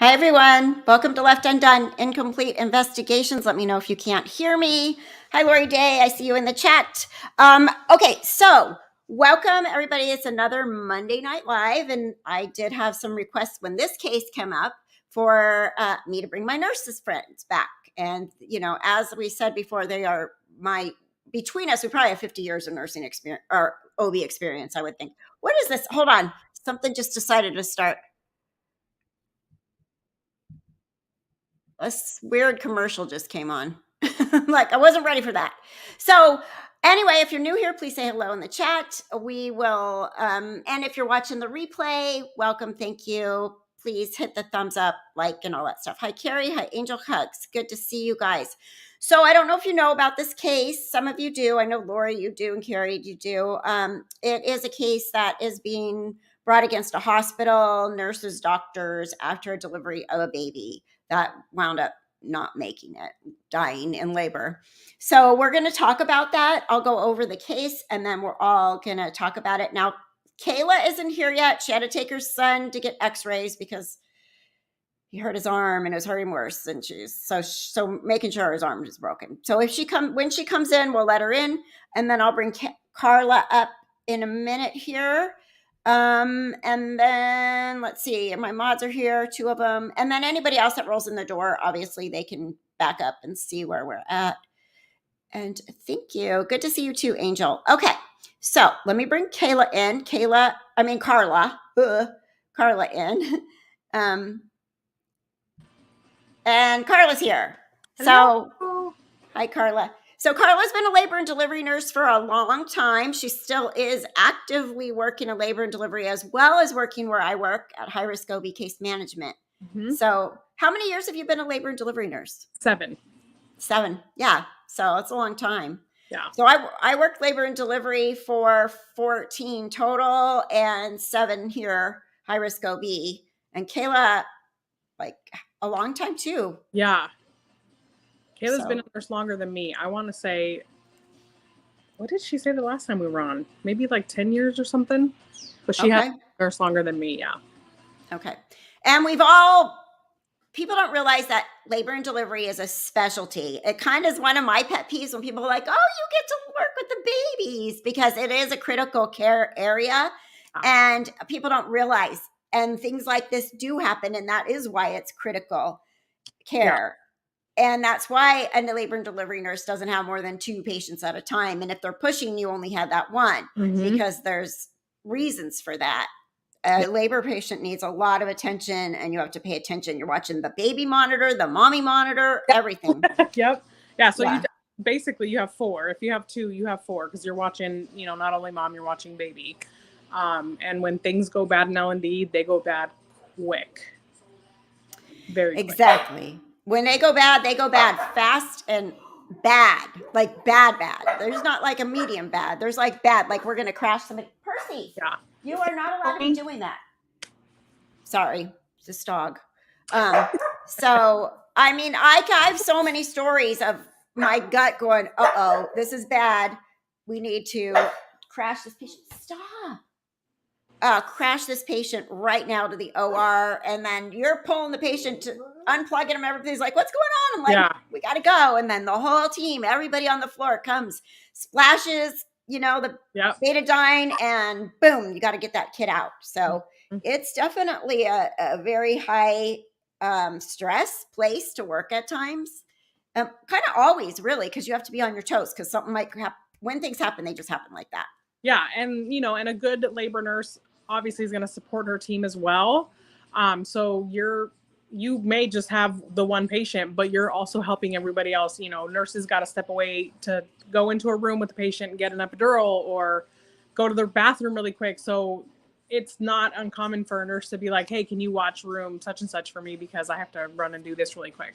Hi, everyone. Welcome to Left Undone Incomplete Investigations. Let me know if you can't hear me. Hi, Lori Day. I see you in the chat. Okay, so welcome, everybody. It's another Monday Night Live, and I did have some requests when this case came up for me to bring my nurses friends back. And, as we said before, they are between us, we probably have 50 years of nursing experience or OB experience, I would think. What is this? Hold on. Something just decided to start. A weird commercial just came on. Like, I wasn't ready for that. So, anyway, if you're new here, please say hello in the chat. We will, and if you're watching the replay, welcome. Thank you. Please hit the thumbs up, like, and all that stuff. Hi, Carrie. Hi, Angel Hugs. Good to see you guys. So, I don't know if you know about this case. Some of you do. I know Lori, you do, and Carrie, you do. It is a case that is being brought against a hospital, nurses, doctors after a delivery of a baby that wound up not making it, dying in labor. So we're going to talk about that. I'll go over the case and then we're all going to talk about it. Now, Kayla isn't here yet. She had to take her son to get x-rays because he hurt his arm and it was hurting worse. And she's so making sure his arm is broken. So when she comes in, we'll let her in, and then I'll bring Carla up in a minute here. And then let's see, my mods are here, two of them. And then anybody else that rolls in the door, obviously they can back up and see where we're at. And thank you. Good to see you too, Angel. Okay. So let me bring Carla in. Carla in. And Carla's here. Hello. So hi, Carla. So Carla's been a labor and delivery nurse for a long time. She still is actively working in labor and delivery as well as working where I work at High Risk OB Case Management. Mm-hmm. So how many years have you been a labor and delivery nurse? 7. Yeah. So it's a long time. Yeah. So I worked labor and delivery for 14 total and 7 here, High Risk OB. And Kayla, like a long time too. Yeah. Kayla's been a nurse longer than me. I want to say, what did she say the last time we were on? Maybe like 10 years or something. But she has a nurse longer than me. Yeah. Okay. And people don't realize that labor and delivery is a specialty. It kind of is one of my pet peeves when people are like, oh, you get to work with the babies, because it is a critical care area and people don't realize. And things like this do happen. And that is why it's critical care. Yeah. And that's why a labor and delivery nurse doesn't have more than 2 patients at a time. And if they're pushing, you only have that one, because there's reasons for that. A labor patient needs a lot of attention and you have to pay attention. You're watching the baby monitor, the mommy monitor, everything. Yep. Yeah. So basically you have 4. If you have 2, you have 4, because you're watching, not only mom, you're watching baby. And when things go bad in L&D, they go bad quick. Very quick. Exactly. When they go bad fast and bad, like bad. There's not like a medium bad. There's like bad, like we're going to crash somebody. Percy, yeah. You are not allowed to be doing that. Sorry, it's this dog. So, I mean, I have so many stories of my gut going, uh-oh, this is bad. We need to crash this patient. Stop. Crash this patient right now to the OR. And then you're pulling the patient to unplugging him. Everybody's like, what's going on? I'm like, we got to go. And then the whole team, everybody on the floor comes, splashes, the betadine, and boom, you got to get that kid out. So it's definitely a very high stress place to work at times. Kind of always, really, because you have to be on your toes, because something might happen. When things happen, they just happen like that. Yeah. And, and a good labor nurse obviously is going to support her team as well. So you may just have the one patient, but you're also helping everybody else. Nurses got to step away to go into a room with the patient and get an epidural or go to the bathroom really quick. So it's not uncommon for a nurse to be like, hey, can you watch room such and such for me, because I have to run and do this really quick.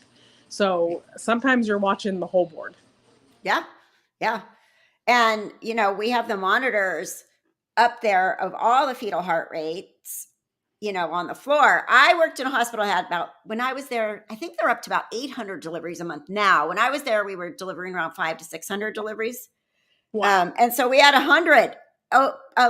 So sometimes you're watching the whole board. Yeah. Yeah. And, we have the monitors up there of all the fetal heart rates, on the floor. I worked in a hospital, when I was there, I think they're up to about 800 deliveries a month now. When I was there, we were delivering around 500 to 600 deliveries. Wow. And so we had 100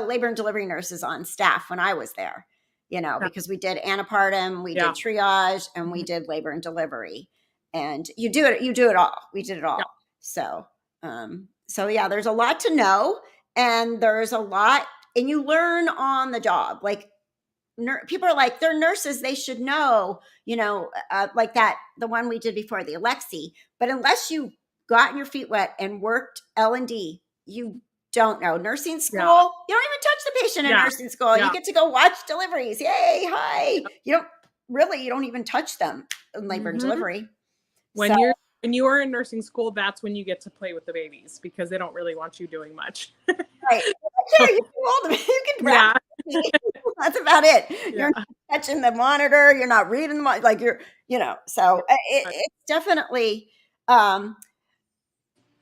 labor and delivery nurses on staff when I was there. because we did antepartum, we Yeah. did triage, and we did labor and delivery. And you do it all. We did it all. Yeah. So yeah, there's a lot to know, and there's a lot, and you learn on the job. Like people are like, they're nurses, they should know, like the one we did before, the Alexi. But unless you gotten your feet wet and worked L&D, you don't know. Nursing school, Yeah. you don't even touch the patient in Yeah. nursing school. Yeah. You get to go watch deliveries. Yay, hi. You don't even touch them in labor and delivery. When you are in nursing school, that's when you get to play with the babies, because they don't really want you doing much. Right. Sure, you can hold them. You can grab them. That's about it. Yeah. You're not touching the monitor. You're not reading the like so it's definitely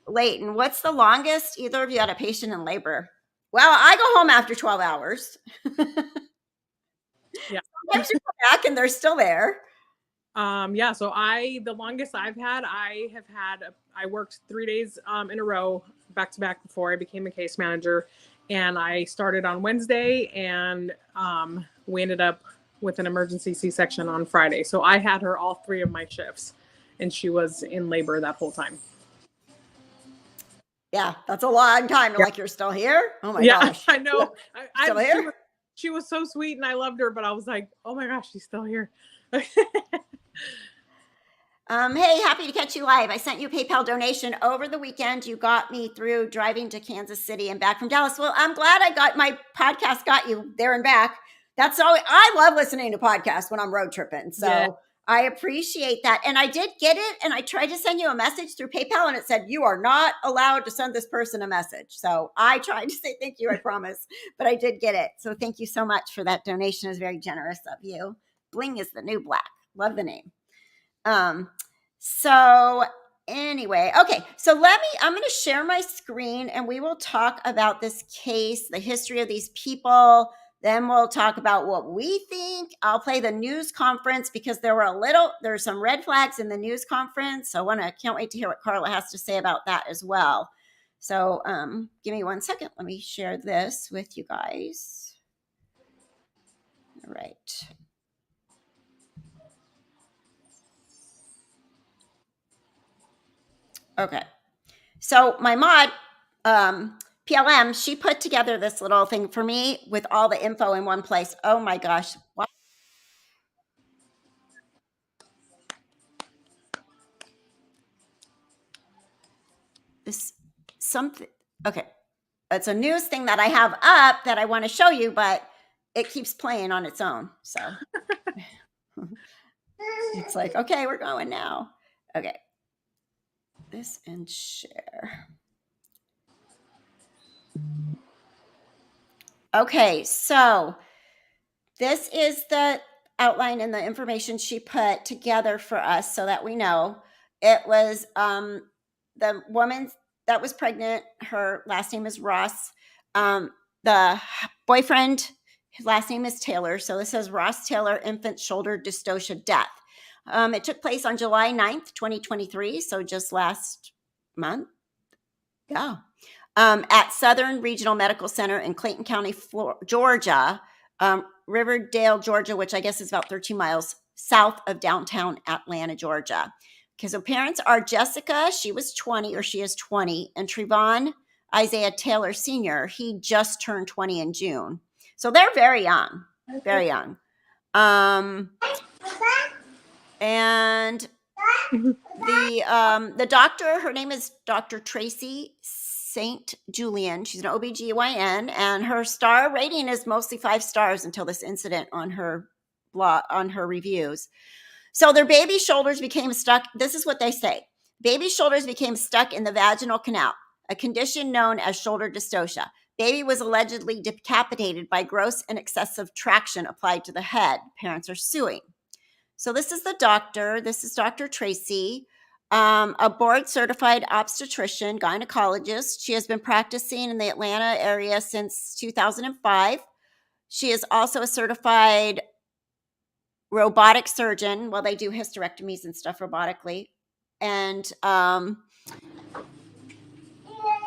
Leighton, what's the longest either of you had a patient in labor? Well, I go home after 12 hours. Yeah. Sometimes you come back and they're still there. Yeah. So the longest I worked 3 days in a row back to back before I became a case manager. And I started on Wednesday, and we ended up with an emergency C-section on Friday. So I had her all 3 of my shifts, and she was in labor that whole time. Yeah, that's a long time. You're like, you're still here? Oh my gosh. I know. Still here? She was so sweet, and I loved her, but I was like, oh my gosh, she's still here. Hey, happy to catch you live. I sent you a PayPal donation over the weekend. You got me through driving to Kansas City and back from Dallas. Well, I'm glad my podcast got you there and back. That's all. I love listening to podcasts when I'm road tripping. So I appreciate that. And I did get it. And I tried to send you a message through PayPal, and it said, you are not allowed to send this person a message. So I tried to say thank you, I promise, but I did get it. So thank you so much for that donation. It was very generous of you. Bling is the new black. Love the name. So anyway, okay. So I'm going to share my screen, and we will talk about this case, the history of these people. Then we'll talk about what we think. I'll play the news conference, because there's some red flags in the news conference. So can't wait to hear what Carla has to say about that as well. So give me 1 second. Let me share this with you guys. All right. Okay. So my mod, PLM, she put together this little thing for me with all the info in one place. Oh my gosh. What? Okay. It's a news thing that I have up that I want to show you, but it keeps playing on its own. So it's like, okay, we're going now. Okay. This and share. Okay, so this is the outline and the information she put together for us so that we know. It was the woman that was pregnant. Her last name is Ross. The boyfriend, his last name is Taylor. So this says Ross Taylor, infant shoulder dystocia death. It took place on July 9th, 2023. So just last month. Yeah. At Southern Regional Medical Center in Clayton County, Georgia, Riverdale, Georgia, which I guess is about 13 miles south of downtown Atlanta, Georgia. Because her parents are Jessica, she is 20, and Treveon Isaiah Taylor Sr., he just turned 20 in June. So they're very young, very young. And the doctor, her name is Dr. Tracy St. Julian. She's an OBGYN, and her star rating is mostly 5 stars until this incident on her reviews. So their baby shoulders became stuck. This is what they say. Baby shoulders became stuck in the vaginal canal, a condition known as shoulder dystocia. Baby was allegedly decapitated by gross and excessive traction applied to the head. Parents are suing. So this is the doctor. This is Dr. Tracy, a board-certified obstetrician, gynecologist. She has been practicing in the Atlanta area since 2005. She is also a certified robotic surgeon. Well, they do hysterectomies and stuff robotically, and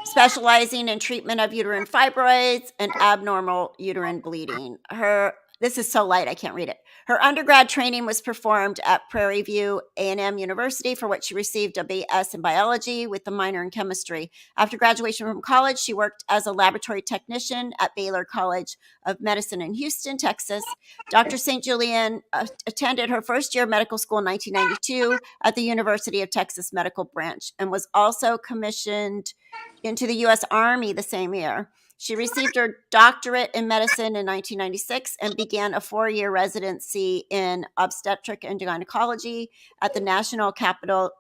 specializing in treatment of uterine fibroids and abnormal uterine bleeding. Her this is so light I can't read it. Her undergrad training was performed at Prairie View A&M University, for which she received a BS in biology with a minor in chemistry. After graduation from college, she worked as a laboratory technician at Baylor College of Medicine in Houston, Texas. Dr. St. Julian attended her first year of medical school in 1992 at the University of Texas Medical Branch and was also commissioned into the U.S. Army the same year. She received her doctorate in medicine in 1996 and began a 4-year residency in obstetric and gynecology at the National Capital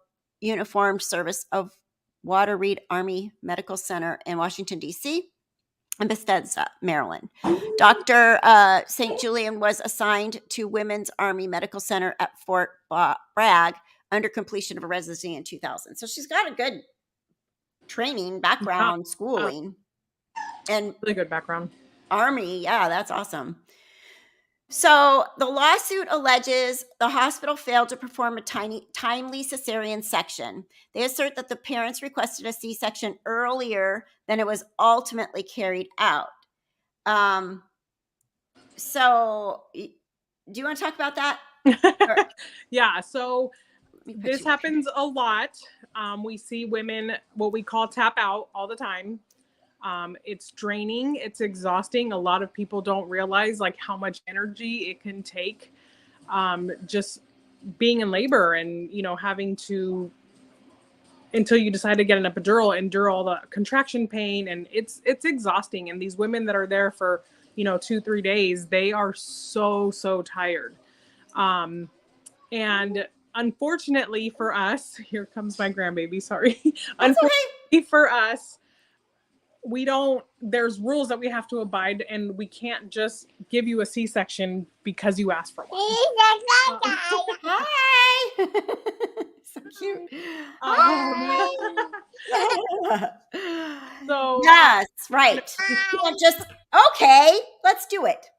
Uniformed Service of Walter Reed Army Medical Center in Washington, D.C., and Bethesda, Maryland. Dr. St. Julian was assigned to Women's Army Medical Center at Fort Bragg under completion of a residency in 2000. So she's got a good training, background, schooling. And really good background. Army, yeah, that's awesome. So the lawsuit alleges the hospital failed to perform a timely cesarean section. They assert that the parents requested a C-section earlier than it was ultimately carried out. So do you want to talk about that? Yeah, so this happens a lot. We see women, what we call tap out, all the time. It's draining, it's exhausting. A lot of people don't realize like how much energy it can take, just being in labor and, you know, having to, until you decide to get an epidural, endure all the contraction pain, and it's exhausting. And these women that are there for, you know, 2-3 days, they are so tired. And unfortunately for us, here comes my grandbaby, sorry. Unfortunately for us, there's rules that we have to abide, and we can't just give you a C-section because you asked for one. Hi. So cute. So yes, right. You can't just, okay, let's do it.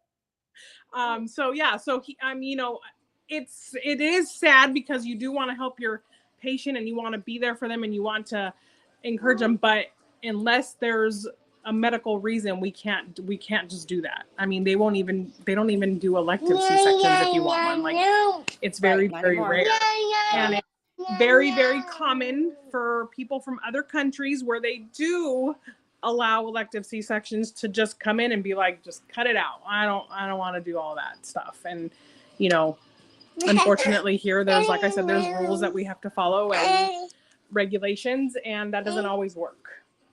So yeah, so you know, it is sad because you do want to help your patient and you want to be there for them and you want to encourage them, but unless there's a medical reason, we can't just do that. I mean, they don't even do elective C-sections if you want one. Like, it's very rare. And it's very common for people from other countries where they do allow elective C-sections to just come in and be like, just cut it out. I don't want to do all that stuff. And, you know, unfortunately here, there's, like I said, there's rules that we have to follow and regulations, and that doesn't always work.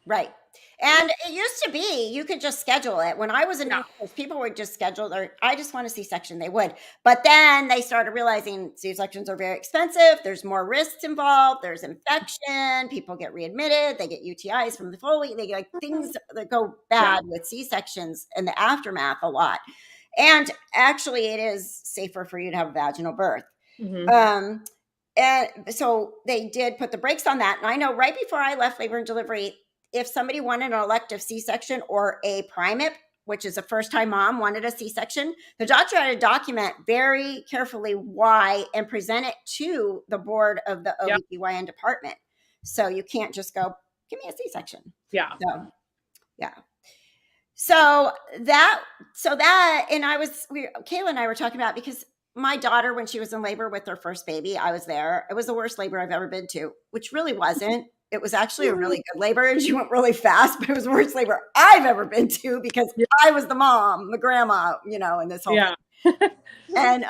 Right. And it used to be, you could just schedule it. When I was in nurse, people would just schedule their, I just want a C-section, they would. But then they started realizing C-sections are very expensive. There's more risks involved. There's infection. People get readmitted. They get UTIs from the Foley. They get like things that go bad with C-sections in the aftermath a lot. And actually it is safer for you to have a vaginal birth. Mm-hmm. And so they did put the brakes on that. And I know right before I left labor and delivery, if somebody wanted an elective C-section or a primip, which is a first-time mom wanted a C-section, the doctor had to document very carefully why and present it to the board of the OBGYN department. So you can't just go, give me a C-section. Yeah. So, yeah. So that, and Kayla and I were talking about, because my daughter, when she was in labor with her first baby, I was there. It was the worst labor I've ever been to, which really wasn't. It was actually a really good labor, and she went really fast, but it was the worst labor I've ever been to because I was the mom, the grandma, you know, in this whole thing. And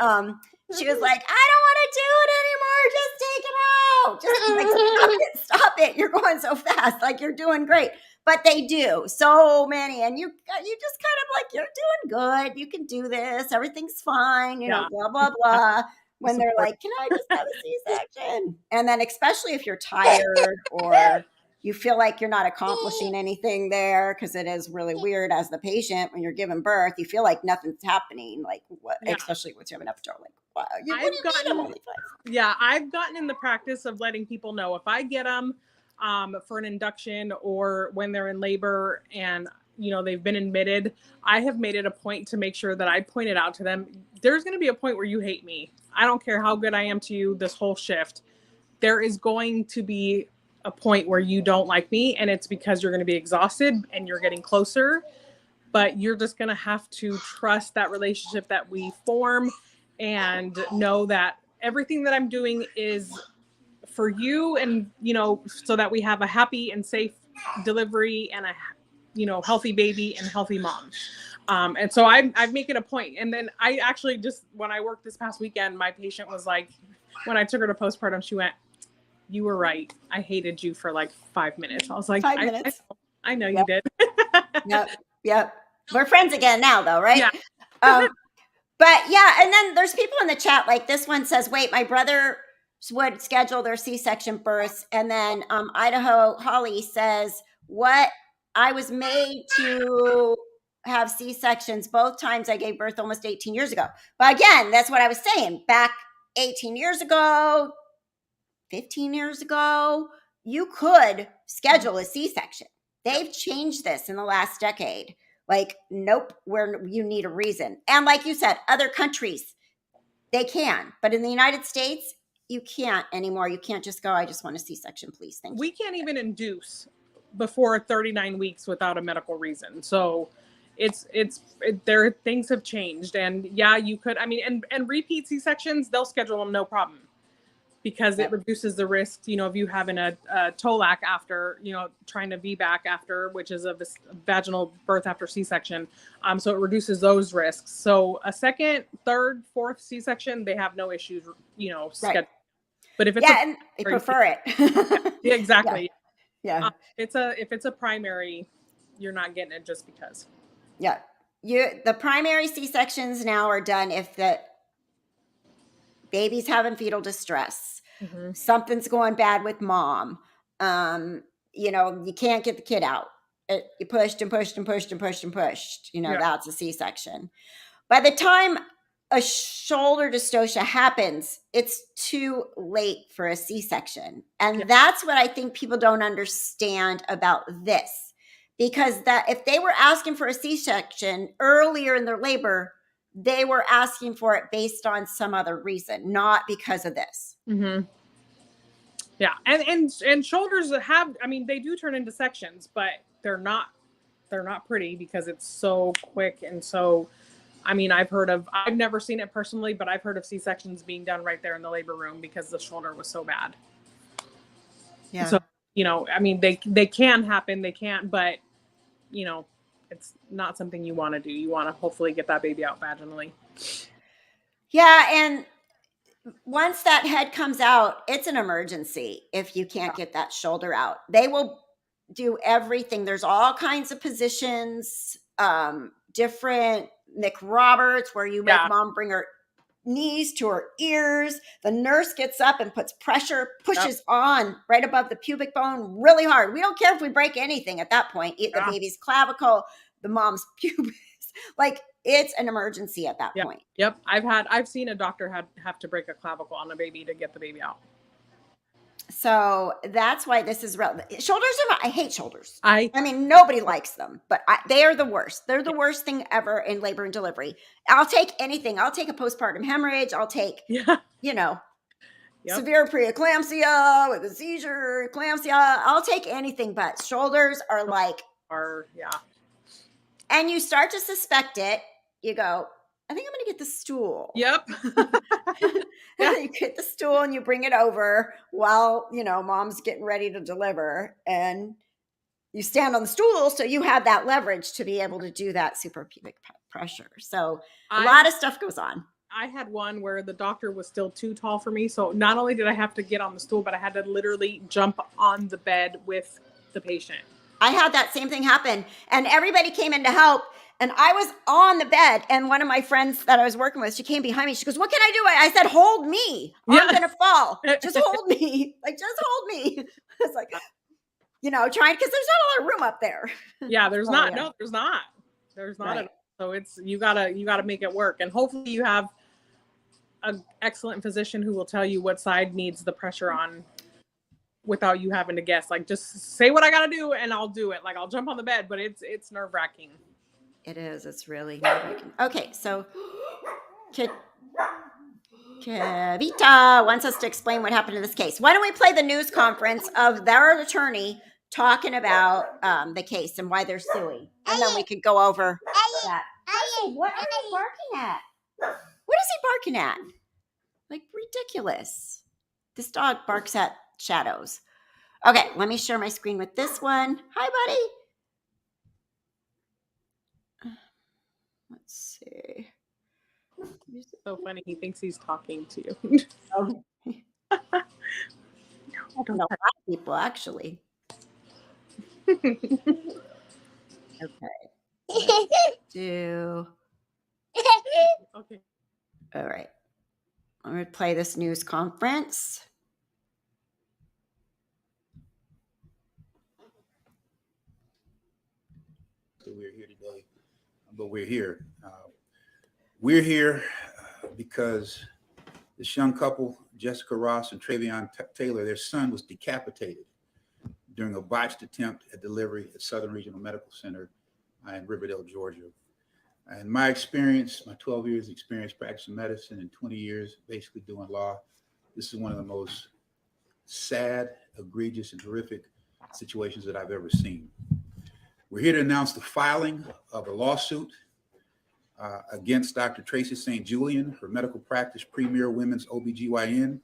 she was like, I don't want to do it anymore. Just take it out. Just like, stop it. You're going so fast. Like, you're doing great. But they do so many, and you just kind of like, you're doing good. You can do this. Everything's fine. You know, blah, blah, blah. When they're like, can I just have a C-section? And then especially if you're tired or you feel like you're not accomplishing anything there, because it is really weird as the patient when you're giving birth, you feel like nothing's happening. Like, what? Yeah. Especially with you have an epidural. Like, what do you mean I'm only 5? Yeah, I've gotten in the practice of letting people know if I get them for an induction or when they're in labor and, you know, they've been admitted, I have made it a point to make sure that I point it out to them. There's going to be a point where you hate me. I don't care how good I am to you this whole shift. There is going to be a point where you don't like me, and it's because you're going to be exhausted and you're getting closer. but you're just going to have to trust that relationship that we form and know that everything that I'm doing is for you, and so that we have a happy and safe delivery and a healthy baby and healthy mom. And so I make it a point. And then I actually just, when I worked this past weekend, my patient was like, when I took her to postpartum, she went, "You were right. I hated you for like 5 minutes." I was like, 5 minutes. I know you Yep. did. Yep. We're friends again now, though, right? Yeah. But yeah, and then there's people in the chat, like this one says, wait, my brother would schedule their C-section births. And then Idaho Holly says, what? I was made to have C-sections both times I gave birth almost 18 years ago. But again, that's what I was saying. Back 18 years ago, 15 years ago, you could schedule a C-section. They've changed this in the last decade. Like, nope, where you need a reason. And like you said, other countries, they can. But in the United States, you can't anymore. You can't just go, I just want a C-section, please. Thank you. We can't even induce before 39 weeks without a medical reason. So there, things have changed. And yeah, you could, I mean, and repeat C-sections, they'll schedule them no problem, because it reduces the risk, of you having a TOLAC after, trying to VBAC after, which is a vaginal birth after C-section. So it reduces those risks. So a second, third, fourth C-section, they have no issues, scheduling. But if it's and they prefer it. Yeah, exactly. Yeah. If it's a primary, you're not getting it just because. Yeah. The primary C-sections now are done if the baby's having fetal distress. Mm-hmm. Something's going bad with mom. You can't get the kid out. You pushed and pushed and pushed and pushed and pushed. That's a C-section. By the time a shoulder dystocia happens, it's too late for a C-section. And that's what I think people don't understand about this. Because that if they were asking for a C-section earlier in their labor, they were asking for it based on some other reason, not because of this. Mm-hmm. Yeah. And shoulders have, I mean, they do turn into sections, but they're not pretty because it's so quick. And so, I mean, I've never seen it personally, but I've heard of C-sections being done right there in the labor room because the shoulder was so bad. Yeah. So, I mean, they can happen, they can't, but it's not something you want to do. You want to hopefully get that baby out vaginally. Yeah. And once that head comes out, it's an emergency if you can't get that shoulder out. They will do everything. There's all kinds of positions, different Nick Roberts, where you make mom bring her knees to her ears. The nurse gets up and pushes on right above the pubic bone really hard. We don't care if we break anything at that point. The baby's clavicle, the mom's pubis. Like, it's an emergency at that point. Yep. I've seen a doctor have to break a clavicle on a baby to get the baby out. So that's why this is relevant. Shoulders I hate shoulders. I mean, nobody likes them, but they are the worst. They're the worst thing ever in labor and delivery. I'll take anything. I'll take a postpartum hemorrhage. I'll take, severe preeclampsia with a seizure, eclampsia. I'll take anything, but shoulders are like, and you start to suspect it. You go, I think I'm going to get the stool. Yep. You get the stool and you bring it over while, mom's getting ready to deliver, and you stand on the stool. So you have that leverage to be able to do that suprapubic pressure. So a lot of stuff goes on. I had one where the doctor was still too tall for me. So not only did I have to get on the stool, but I had to literally jump on the bed with the patient. I had that same thing happen, and everybody came in to help. And I was on the bed, and one of my friends that I was working with, she came behind me. She goes, "What can I do?" I said, "Hold me. I'm going to fall. Just hold me. Just hold me." It's like, trying, because there's not a lot of room up there. Yeah, there's not. No, there's not. There's not. Right. So it's, you gotta make it work. And hopefully you have an excellent physician who will tell you what side needs the pressure on without you having to guess. Like, just say what I got to do and I'll do it. Like, I'll jump on the bed, but it's nerve wracking. It is. It's really nerve-wracking. Okay, so Kavita wants us to explain what happened in this case. Why don't we play the news conference of their attorney talking about the case and why they're suing, and then we could go over that. Percy, what are you barking at? What is he barking at? Like ridiculous. This dog barks at shadows. Okay, let me share my screen with this one. Hi, buddy. Let's see. So funny. He thinks he's talking to you. Oh, I know a lot of people actually. Okay. Do Okay. all right. I'm going to play this news conference. So we're here today, but we're here. We're here because this young couple, Jessica Ross and Treveon Taylor, their son was decapitated during a botched attempt at delivery at Southern Regional Medical Center in Riverdale, Georgia. And my experience, my 12 years experience practicing medicine and 20 years basically doing law, this is one of the most sad, egregious, and horrific situations that I've ever seen. We're here to announce the filing of a lawsuit against Dr. Tracy St. Julian, her medical practice, premier women's OBGYN,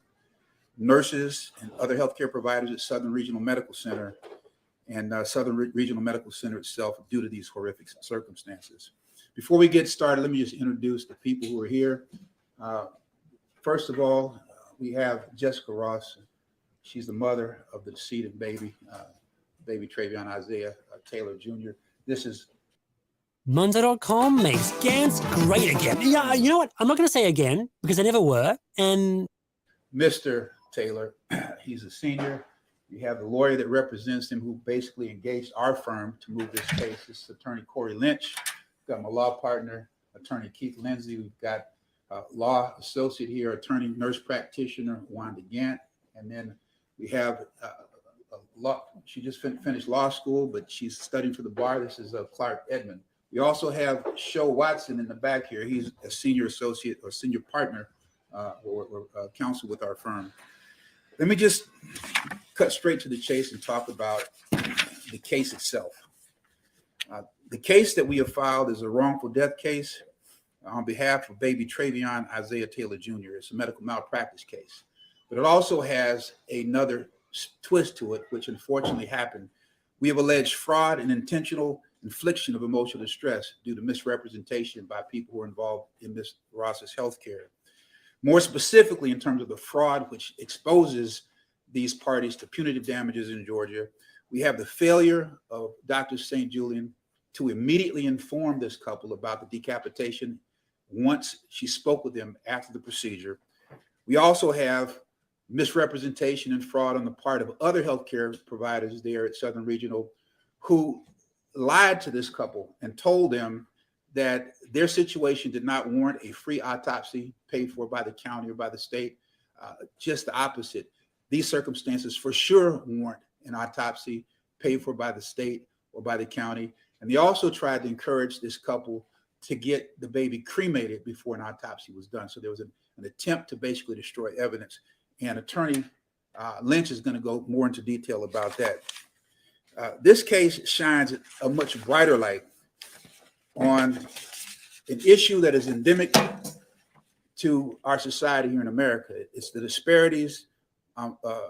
nurses, and other healthcare providers at Southern Regional Medical Center and Southern Regional Medical Center itself due to these horrific circumstances. Before we get started, let me just introduce the people who are here. First of all, we have Jessica Ross. She's the mother of the decedent baby Treveon Isaiah Taylor Jr. This is Monzo.com makes scans great again. Yeah, you know what? I'm not going to say again because they never were. And Mr. Taylor, he's a senior. We have the lawyer that represents him who basically engaged our firm to move this case. This is Attorney Corey Lynch. We've got my law partner, Attorney Keith Lindsay. We've got law associate here, attorney nurse practitioner Wanda Gant. And then we have she just finished law school, but she's studying for the bar. This is Clark Edmond. We also have Sho Watson in the back here. He's a senior associate or senior partner or counsel with our firm. Let me just cut straight to the chase and talk about the case itself. The case that we have filed is a wrongful death case on behalf of baby Treveon Isaiah Taylor Jr. It's a medical malpractice case, but it also has another twist to it, which unfortunately happened. We have alleged fraud and intentional infliction of emotional distress due to misrepresentation by people who are involved in Ms. Ross's healthcare. More specifically, in terms of the fraud, which exposes these parties to punitive damages in Georgia, we have the failure of Dr. St. Julian to immediately inform this couple about the decapitation once she spoke with them after the procedure. We also have misrepresentation and fraud on the part of other healthcare providers there at Southern Regional who lied to this couple and told them that their situation did not warrant a free autopsy paid for by the county or by the state. Just the opposite. These circumstances for sure warrant an autopsy paid for by the state or by the county. And they also tried to encourage this couple to get the baby cremated before an autopsy was done. So there was an attempt to basically destroy evidence. And Attorney Lynch is going to go more into detail about that. This case shines a much brighter light on an issue that is endemic to our society here in America. It's the disparities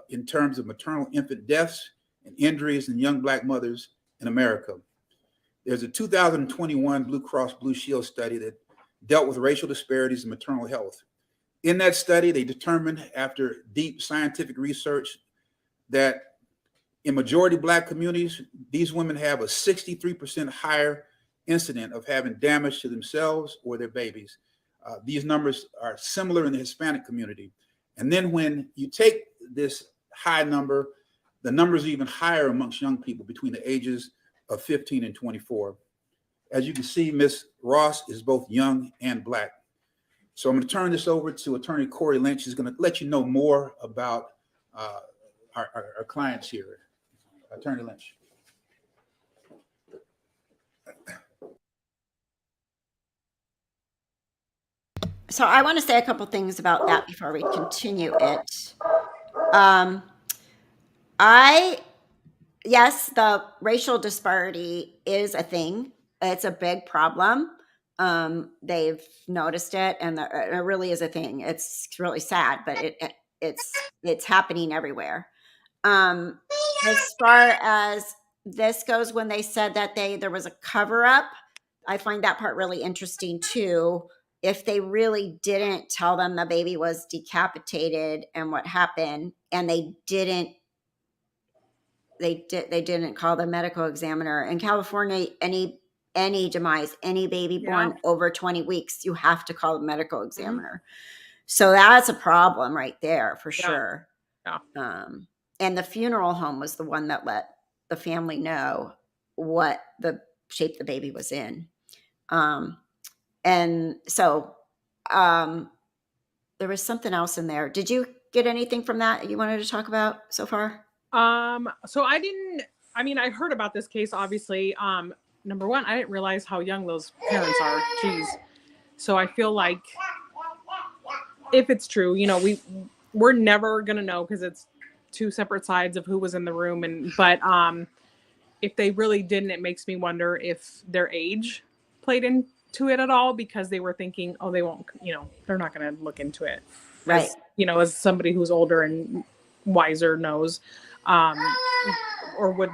in terms of maternal infant deaths and injuries in young Black mothers in America. There's a 2021 Blue Cross Blue Shield study that dealt with racial disparities in maternal health. In that study, they determined after deep scientific research that in majority Black communities, these women have a 63% higher incident of having damage to themselves or their babies. These numbers are similar in the Hispanic community. And then when you take this high number, the numbers are even higher amongst young people between the ages of 15 and 24. As you can see, Ms. Ross is both young and Black. So I'm going to turn this over to Attorney Corey Lynch. He's going to let you know more about our clients here. Attorney Lynch. So I want to say a couple things about that before we continue it. I yes, the racial disparity is a thing. It's a big problem. They've noticed it, and it really is a thing. It's really sad, but it's happening everywhere. Um, as far as this goes, when they said that there was a cover up, I find that part really interesting too. If they really didn't tell them the baby was decapitated and what happened, and they didn't call the medical examiner in California, any demise, any baby Yeah. born over 20 weeks, you have to call the medical Mhm. examiner. So that's a problem right there for Yeah. sure. Yeah. And the funeral home was the one that let the family know what the shape the baby was in. And so there was something else in there. Did you get anything from that you wanted to talk about so far? So I mean, I heard about this case, obviously. Number one, I didn't realize how young those parents are. Jeez. So I feel like if it's true, you know, we're never gonna know because it's two separate sides of who was in the room. But if they really didn't, it makes me wonder if their age played into it at all, because they were thinking, oh, they won't, you know, they're not gonna look into it. Right. As somebody who's older and wiser knows, or would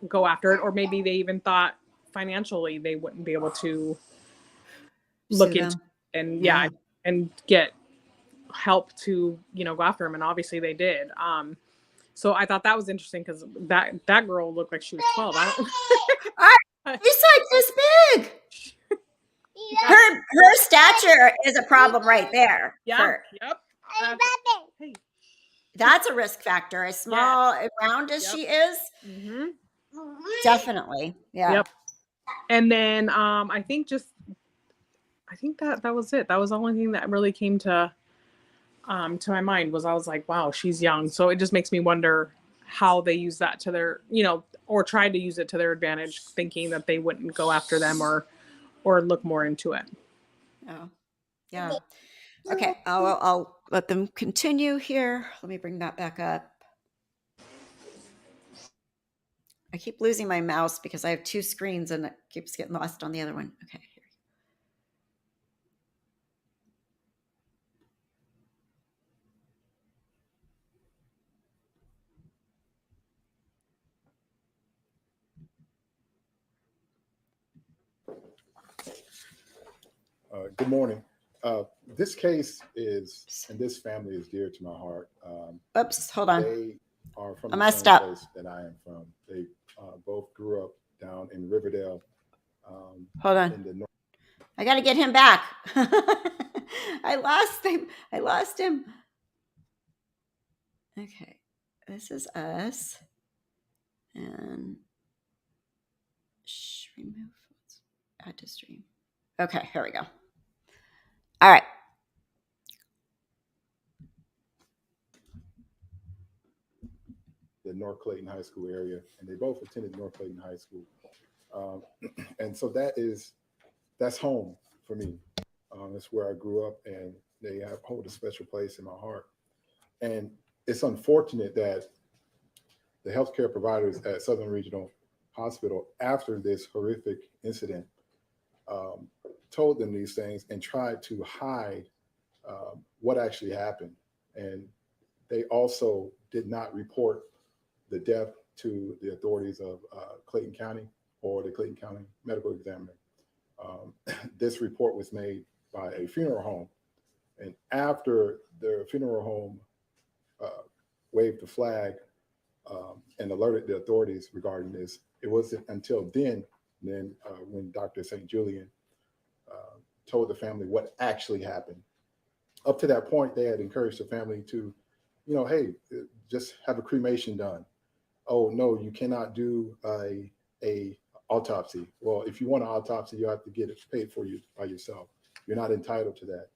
go after it, or maybe they even thought financially they wouldn't be able to look Sue into them. it and Yeah. and get help to, go after him, and obviously they did. So I thought that was interesting because that girl looked like she was 12. She's like this big. Her stature is a problem right there. Yeah. Yep. Hey. That's a risk factor. As small and round as she is, Mm-hmm. definitely. Yeah. Yep. And then I think that was it. That was the only thing that really came to my mind. Was I was like, wow, she's young. So it just makes me wonder how they use that to their, or tried to use it to their advantage, thinking that they wouldn't go after them or look more into it. Oh, yeah. Okay. I'll let them continue here. Let me bring that back up. I keep losing my mouse because I have two screens and it keeps getting lost on the other one. Okay. Here. Good morning. This case and this family is dear to my heart. Oops, hold on. They are from I the messed same up. place that I am from. They both grew up down in Riverdale. Hold on. In the north. I got to get him back. I lost him. Okay. This is us. And remove. Add to stream. Okay, here we go. All right. The North Clayton High School area, and they both attended North Clayton High School. And so that's home for me. That's where I grew up, and they hold a special place in my heart. And it's unfortunate that the healthcare providers at Southern Regional Hospital, after this horrific incident, told them these things and tried to hide what actually happened. And they also did not report the death to the authorities of Clayton County or the Clayton County Medical Examiner. This report was made by a funeral home. And after the funeral home waved the flag and alerted the authorities regarding this, it wasn't until then when Dr. St. Julian told the family what actually happened. Up to that point, they had encouraged the family to, hey, just have a cremation done. Oh no, you cannot do a autopsy. Well, if you want an autopsy, you have to get it paid for you by yourself. You're not entitled to that.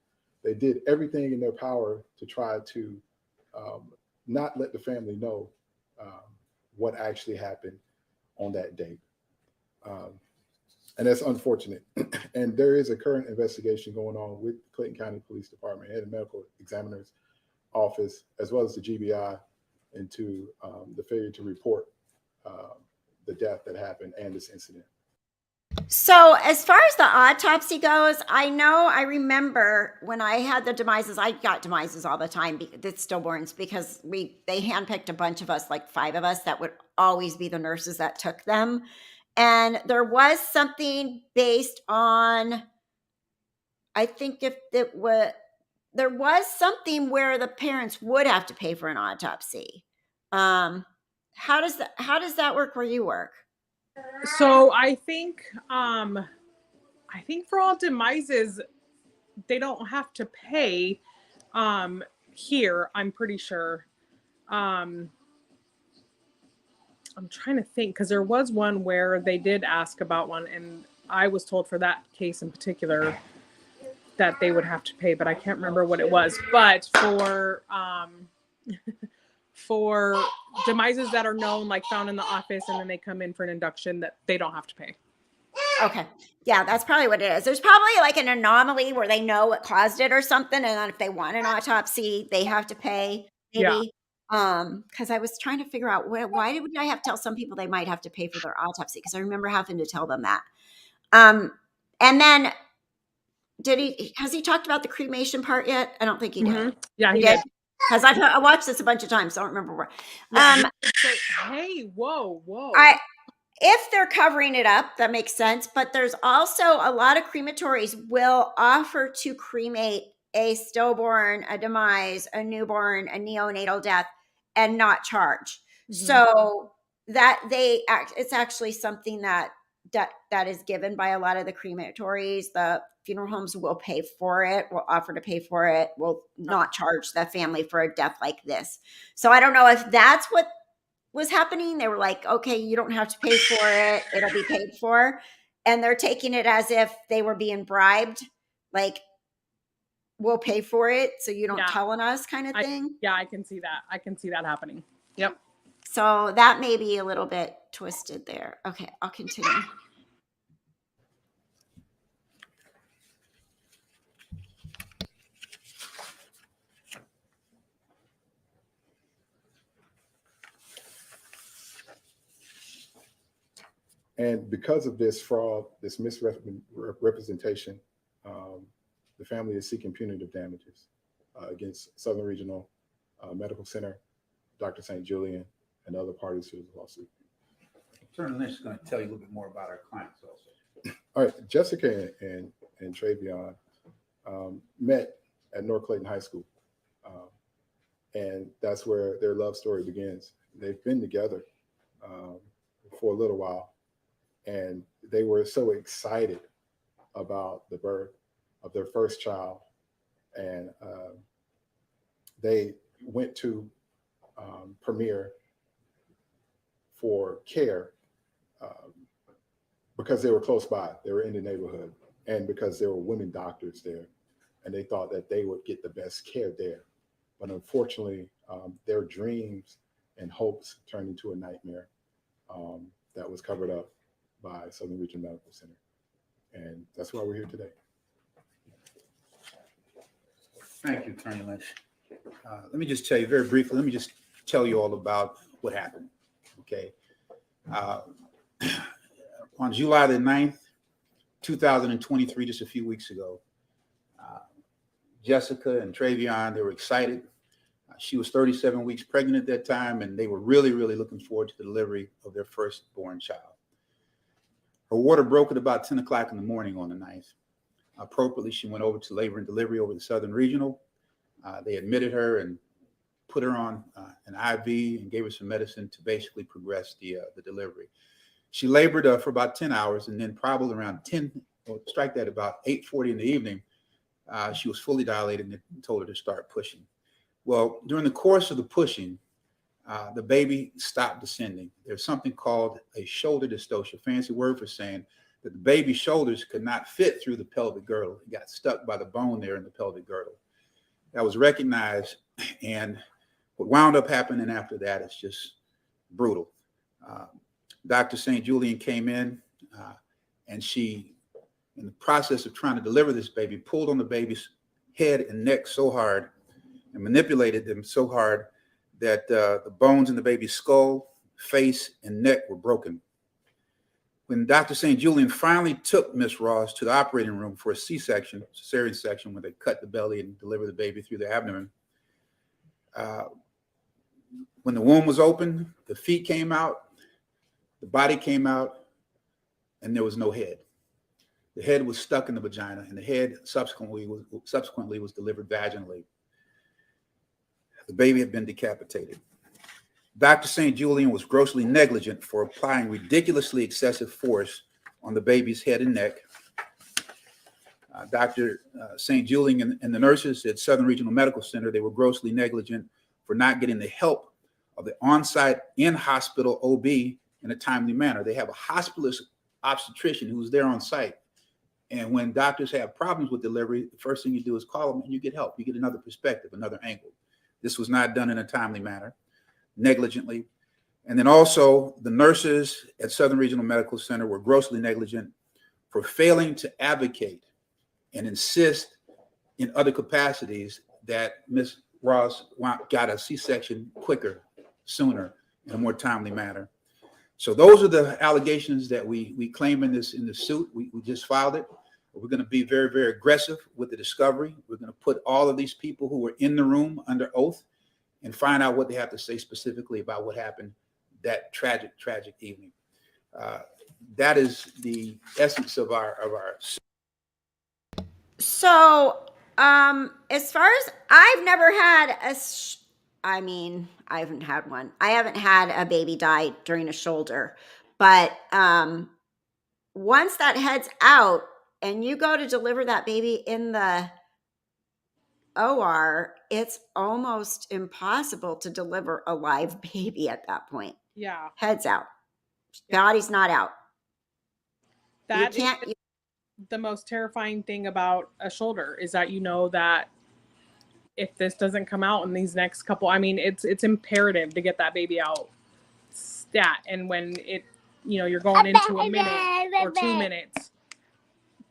They did everything in their power to try to not let the family know what actually happened on that date. And that's unfortunate. And there is a current investigation going on with Clayton County Police Department and the Medical Examiner's Office, as well as the GBI, into the failure to report the death that happened and this incident. So, as far as the autopsy goes, I remember when I had the demises, I got demises all the time, the stillborns, because they handpicked a bunch of us, like 5 of us, that would always be the nurses that took them. And there was something based on, I think there was something where the parents would have to pay for an autopsy. How does that work where you work? So I think for all demises, they don't have to pay here, I'm pretty sure. I'm trying to think, because there was one where they did ask about one, and I was told for that case in particular that they would have to pay, but I can't remember what it was. But for demises that are known, like found in the office, and then they come in for an induction, that they don't have to pay. Okay. Yeah, that's probably what it is. There's probably like an anomaly where they know what caused it or something. And then if they want an autopsy, they have to pay, maybe. Because I was trying to figure out why did I have to tell some people they might have to pay for their autopsy? Because I remember having to tell them that. And then has he talked about the cremation part yet? I don't think he did. Mm-hmm. Yeah, he did. Because I watched this a bunch of times, so I don't remember where. Yeah, hey, whoa. If they're covering it up, that makes sense. But there's also a lot of crematories will offer to cremate a stillborn, a demise, a newborn, a neonatal death, and not charge. Mm-hmm. So that it's actually something that is given by a lot of the crematories. The funeral homes will pay for it, will offer to pay for it, will not charge the family for a death like this. So I don't know if that's what was happening. They were like, okay, you don't have to pay for it, it'll be paid for. And they're taking it as if they were being bribed, like, we'll pay for it, so you don't telling us, kind of thing. I can see that happening. Yep. So that may be a little bit twisted there. Okay, I'll continue. And because of this fraud, this misrepresentation, the family is seeking punitive damages against Southern Regional Medical Center, Dr. St. Julian, and other parties to the lawsuit. Attorney Lynch is going to tell you a little bit more about our clients also. All right, Jessica and Treveon met at North Clayton High School, and that's where their love story begins. They've been together for a little while, and they were so excited about the birth of their first child, and they went to Premier for care because they were close by, they were in the neighborhood, and because there were women doctors there, and they thought that they would get the best care there. But unfortunately, their dreams and hopes turned into a nightmare that was covered up by Southern Regional Medical Center. And that's why we're here today. Thank you, Attorney Lynch. Let me just tell you very briefly, let me just tell you all about what happened, okay? On July the 9th, 2023, just a few weeks ago, Jessica and Treveon, they were excited. She was 37 weeks pregnant at that time, and they were really, really looking forward to the delivery of their firstborn child. Her water broke at about 10 o'clock in the morning on the 9th. Appropriately, she went over to labor and delivery over the Southern Regional. They admitted her and put her on an IV and gave her some medicine to basically progress the delivery. She labored for about 10 hours, and then probably around about 8:40 in the evening, she was fully dilated, and they told her to start pushing. Well, during the course of the pushing, the baby stopped descending. There's something called a shoulder dystocia, fancy word for saying that the baby's shoulders could not fit through the pelvic girdle. It got stuck by the bone there in the pelvic girdle. That was recognized, and what wound up happening after that is just brutal. Dr. St. Julian came in, and she, in the process of trying to deliver this baby, pulled on the baby's head and neck so hard and manipulated them so hard that the bones in the baby's skull face, and neck were broken. When Dr. St. Julian finally took Miss Ross to the operating room for a C-section, cesarean section, where they cut the belly and deliver the baby through the abdomen, when the womb was open, the feet came out, the body came out, and there was no head. The head was stuck in the vagina, and the head subsequently was delivered vaginally. The baby had been decapitated. Dr. St. Julian was grossly negligent for applying ridiculously excessive force on the baby's head and neck. Dr. St. Julian and the nurses at Southern Regional Medical Center, they were grossly negligent for not getting the help of the on-site in-hospital OB in a timely manner. They have a hospitalist obstetrician who's there on site. And when doctors have problems with delivery, the first thing you do is call them and you get help. You get another perspective, another angle. This was not done in a timely manner, negligently. And then also the nurses at Southern Regional Medical Center were grossly negligent for failing to advocate and insist in other capacities that Ms. Ross got a C-section quicker, sooner, in a more timely manner. So those are the allegations that we claim in this suit. We just filed it. We're going to be very, very aggressive with the discovery. We're going to put all of these people who were in the room under oath and find out what they have to say specifically about what happened that tragic, tragic evening. That is the essence of our suit. So, as far as I've never had I haven't had one. I haven't had a baby die during a shoulder, but once that head's out and you go to deliver that baby in the OR, it's almost impossible to deliver a live baby at that point. Yeah. Head's out. Yeah. Body's not out. That is the most terrifying thing about a shoulder, is that you know that if this doesn't come out in these next couple, I mean, it's imperative to get that baby out stat. And when you're going into a minute or 2 minutes,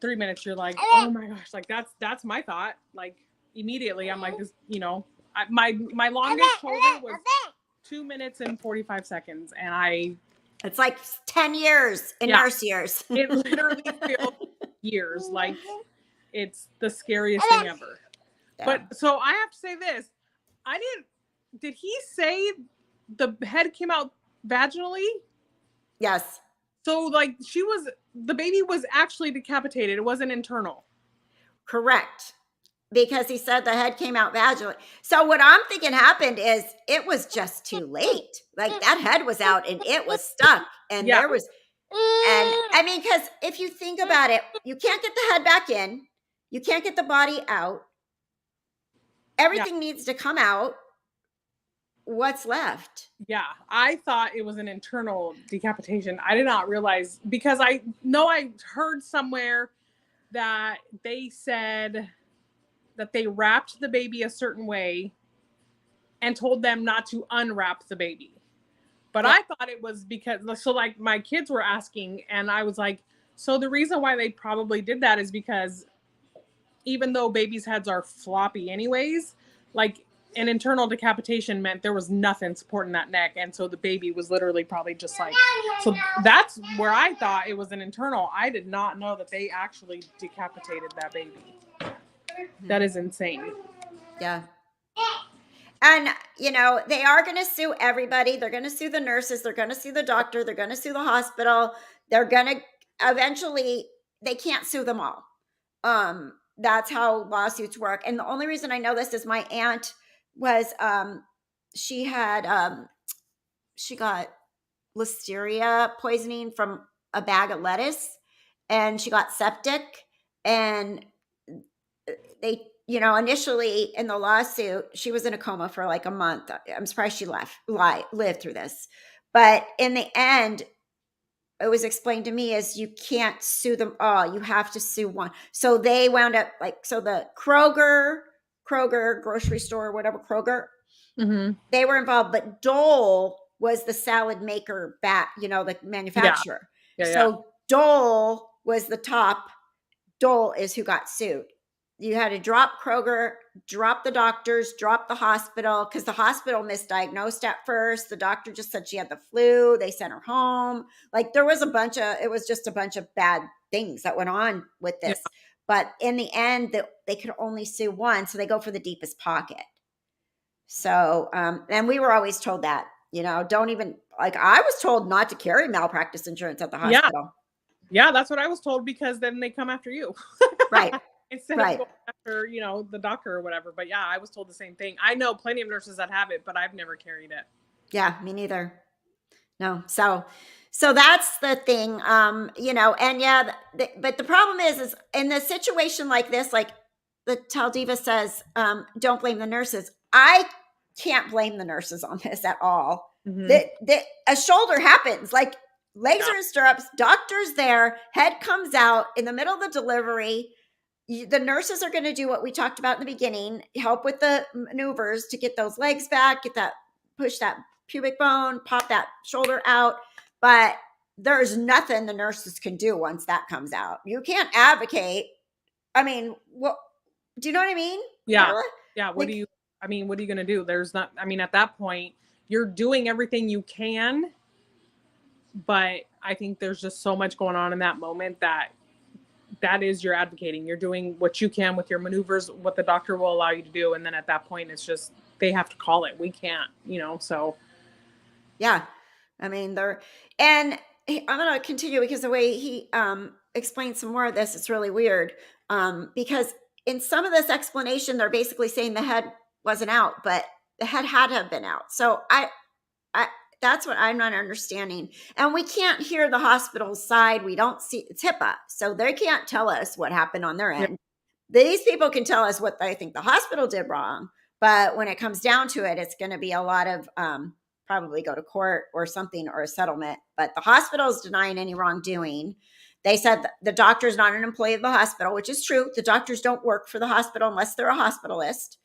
3 minutes, you're like, oh my gosh, like that's my thought. Like immediately I'm like, this, my longest shoulder was 2 minutes and 45 seconds. And it's like 10 years in nurse years. It literally feels years. Like it's the scariest thing ever. Yeah. But so I have to say this. Did he say the head came out vaginally? Yes. So like the baby was actually decapitated. It wasn't internal. Correct. Because he said the head came out vaginally. So what I'm thinking happened is it was just too late. Like that head was out and it was stuck. And there was, and I mean, because if you think about it, you can't get the head back in. You can't get the body out. Everything needs to come out. What's left? Yeah, I thought it was an internal decapitation. I did not realize, because I know I heard somewhere that they said that they wrapped the baby a certain way and told them not to unwrap the baby. But I thought it was because, so like my kids were asking, and I was like, so the reason why they probably did that is because even though babies' heads are floppy anyways, like an internal decapitation meant there was nothing supporting that neck. And so the baby was literally probably just like, so that's where I thought it was an internal. I did not know that they actually decapitated that baby. That is insane. Yeah. And, they are going to sue everybody. They're going to sue the nurses. They're going to sue the doctor. They're going to sue the hospital. They're going to eventually, they can't sue them all. That's how lawsuits work. And the only reason I know this is my aunt was, she got listeria poisoning from a bag of lettuce, and she got septic, and they, initially in the lawsuit, she was in a coma for like a month. I'm surprised she lived through this. But in the end, it was explained to me as you can't sue them all. You have to sue one. So they wound up so the Kroger grocery store, whatever, Kroger, they were involved, but Dole was the salad maker the manufacturer. So Dole was the top. Dole is who got sued. you had to drop Kroger, drop the doctors, drop the hospital, because the hospital misdiagnosed at first. The doctor just said she had the flu. They sent her home. Like it was just a bunch of bad things that went on with this. Yeah. But in the end, they could only sue one. So they go for the deepest pocket. So, and we were always told that, don't even, like, I was told not to carry malpractice insurance at the hospital. Yeah, that's what I was told, because then they come after you. Right. Instead Right. of going after, the doctor or whatever. But yeah, I was told the same thing. I know plenty of nurses that have it, but I've never carried it. Yeah, me neither. No. So that's the thing, and yeah, but the problem is in a situation like this, like the Taldiva says, don't blame the nurses. I can't blame the nurses on this at all. A shoulder happens, like legs are in stirrups, doctor's there, head comes out in the middle of the delivery. The nurses are going to do what we talked about in the beginning, help with the maneuvers to get those legs back, push that pubic bone, pop that shoulder out. But there's nothing the nurses can do once that comes out. You can't advocate. I mean, what do you know what I mean? Yeah. Carla? Yeah. What are you going to do? There's not, at that point, you're doing everything you can, but I think there's just so much going on in that moment that is you're advocating. You're doing what you can with your maneuvers, what the doctor will allow you to do. And then at that point, it's just, they have to call it. We can't, so. Yeah. I mean, and I'm going to continue because the way he explains some more of this, it's really weird. Because in some of this explanation, they're basically saying the head wasn't out, but the head had to have been out. So that's what I'm not understanding. And we can't hear the hospital's side. We don't see, it's HIPAA. So they can't tell us what happened on their end. Yeah. These people can tell us what they think the hospital did wrong. But when it comes down to it, it's going to be a lot of probably go to court or something or a settlement. But the hospital is denying any wrongdoing. They said the doctor's not an employee of the hospital, which is true. The doctors don't work for the hospital unless they're a hospitalist.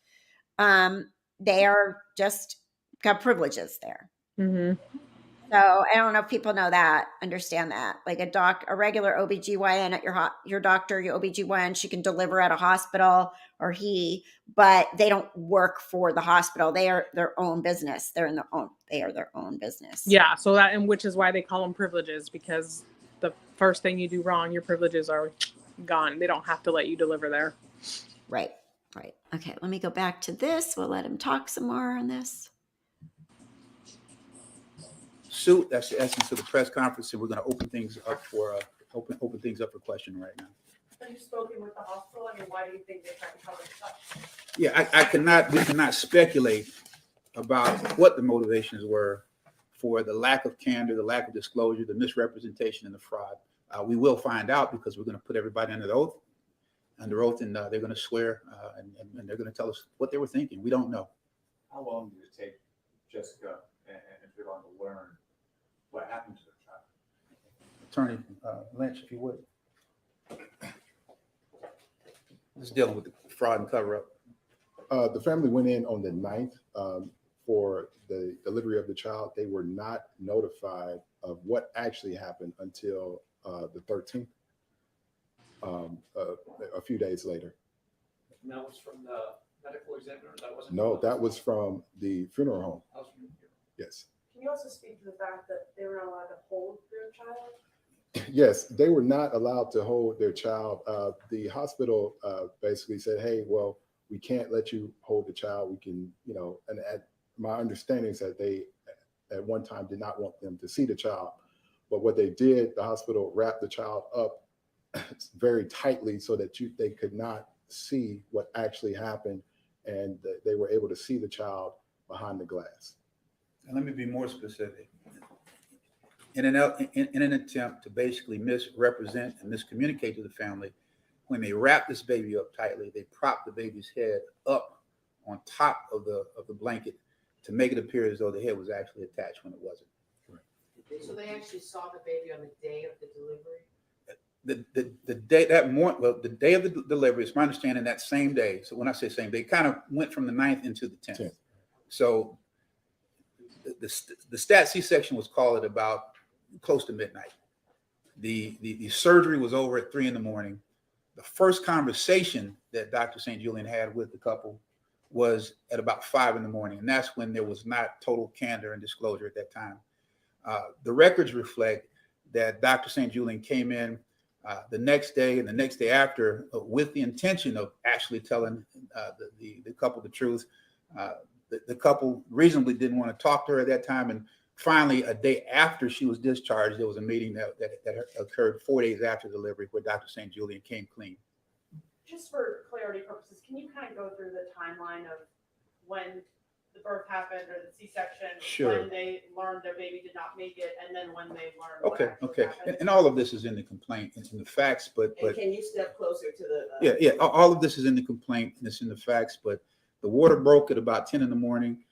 They are just got privileges there. Mm-hmm. So I don't know if people know that, understand that. Like a regular OBGYN at your doctor, your OBGYN, she can deliver at a hospital but they don't work for the hospital. They are their own business. They are their own business. Yeah. So and which is why they call them privileges, because the first thing you do wrong, your privileges are gone. They don't have to let you deliver there. Right. Okay. Let me go back to this. We'll let him talk some more on this. Sue, that's the essence of the press conference, and we're going to open things up for open things up for question right now. Have you spoken with the hospital? I mean, why do you think they're trying to cover this up? Yeah, we cannot speculate about what the motivations were for the lack of candor, the lack of disclosure, the misrepresentation, and the fraud. We will find out because we're going to put everybody under oath, and they're going to swear, and they're going to tell us what they were thinking. We don't know. How long did it take Jessica and Treveon to learn what happened to their child? Attorney Lynch, if you would. Just dealing with the fraud and cover-up. The family went in on the 9th for the delivery of the child. They were not notified of what actually happened until the 13th, a few days later. And that was from the medical examiner? No, that was from the funeral home. Yes. Can you also speak to the fact that they were not allowed to hold their child? Yes, they were not allowed to hold their child. The hospital basically said, hey, well, we can't let you hold the child. We can, and my understanding is that they at one time did not want them to see the child. But what they did, the hospital wrapped the child up very tightly so that they could not see what actually happened. And they were able to see the child behind the glass. And let me be more specific. In an attempt to basically misrepresent and miscommunicate to the family, when they wrapped this baby up tightly, they propped the baby's head up on top of the blanket to make it appear as though the head was actually attached when it wasn't. Right. So they actually saw the baby on the day of the delivery? The day of the delivery, it's my understanding that same day. So when I say same day, kind of went from the 9th into the 10th. So the stat C-section was called at about close to midnight. The surgery was over at 3 a.m. The first conversation that Dr. St. Julian had with the couple was at about 5 in the morning. And that's when there was not total candor and disclosure at that time. The records reflect that Dr. St. Julian came in the next day and the next day after with the intention of actually telling the couple the truth. The couple reasonably didn't want to talk to her at that time. And finally, a day after she was discharged, there was a meeting that occurred 4 days after delivery where Dr. St. Julian came clean. Just for clarity purposes, can you kind of go through the timeline of when the birth happened or the C-section, Sure. when they learned their baby did not make it, and then when they learned Okay, what okay. happened? And all of this is in the complaint and in the facts, but And can you step closer to the? yeah, all of this is in the complaint and it's in the facts, but the water broke at about 10 in the morning.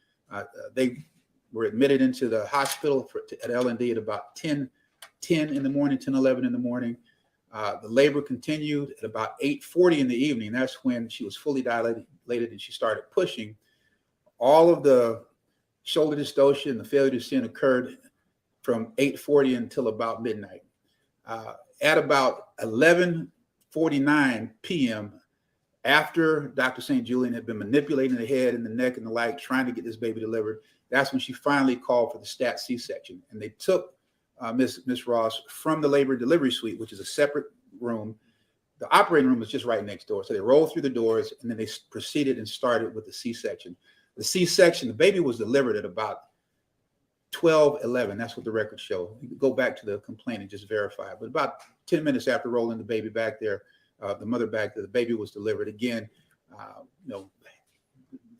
They were admitted into the hospital at L&D at about 10 in the morning, 10, 11 in the morning. The labor continued at about 8:40 in the evening. That's when she was fully dilated and she started pushing. All of the shoulder dystocia and the failure to sin occurred from 8:40 until about midnight. At about 11:49 p.m., after Dr. St. Julian had been manipulating the head and the neck and the like, trying to get this baby delivered, that's when she finally called for the stat C-section. And they took Miss Ross from the labor delivery suite, which is a separate room. The operating room was just right next door. So they rolled through the doors and then they proceeded and started with the C-section. The C-section, the baby was delivered at about 12:11. That's what the records show. You can go back to the complaint and just verify. But about 10 minutes after rolling the baby back there, the mother back there, the baby was delivered again.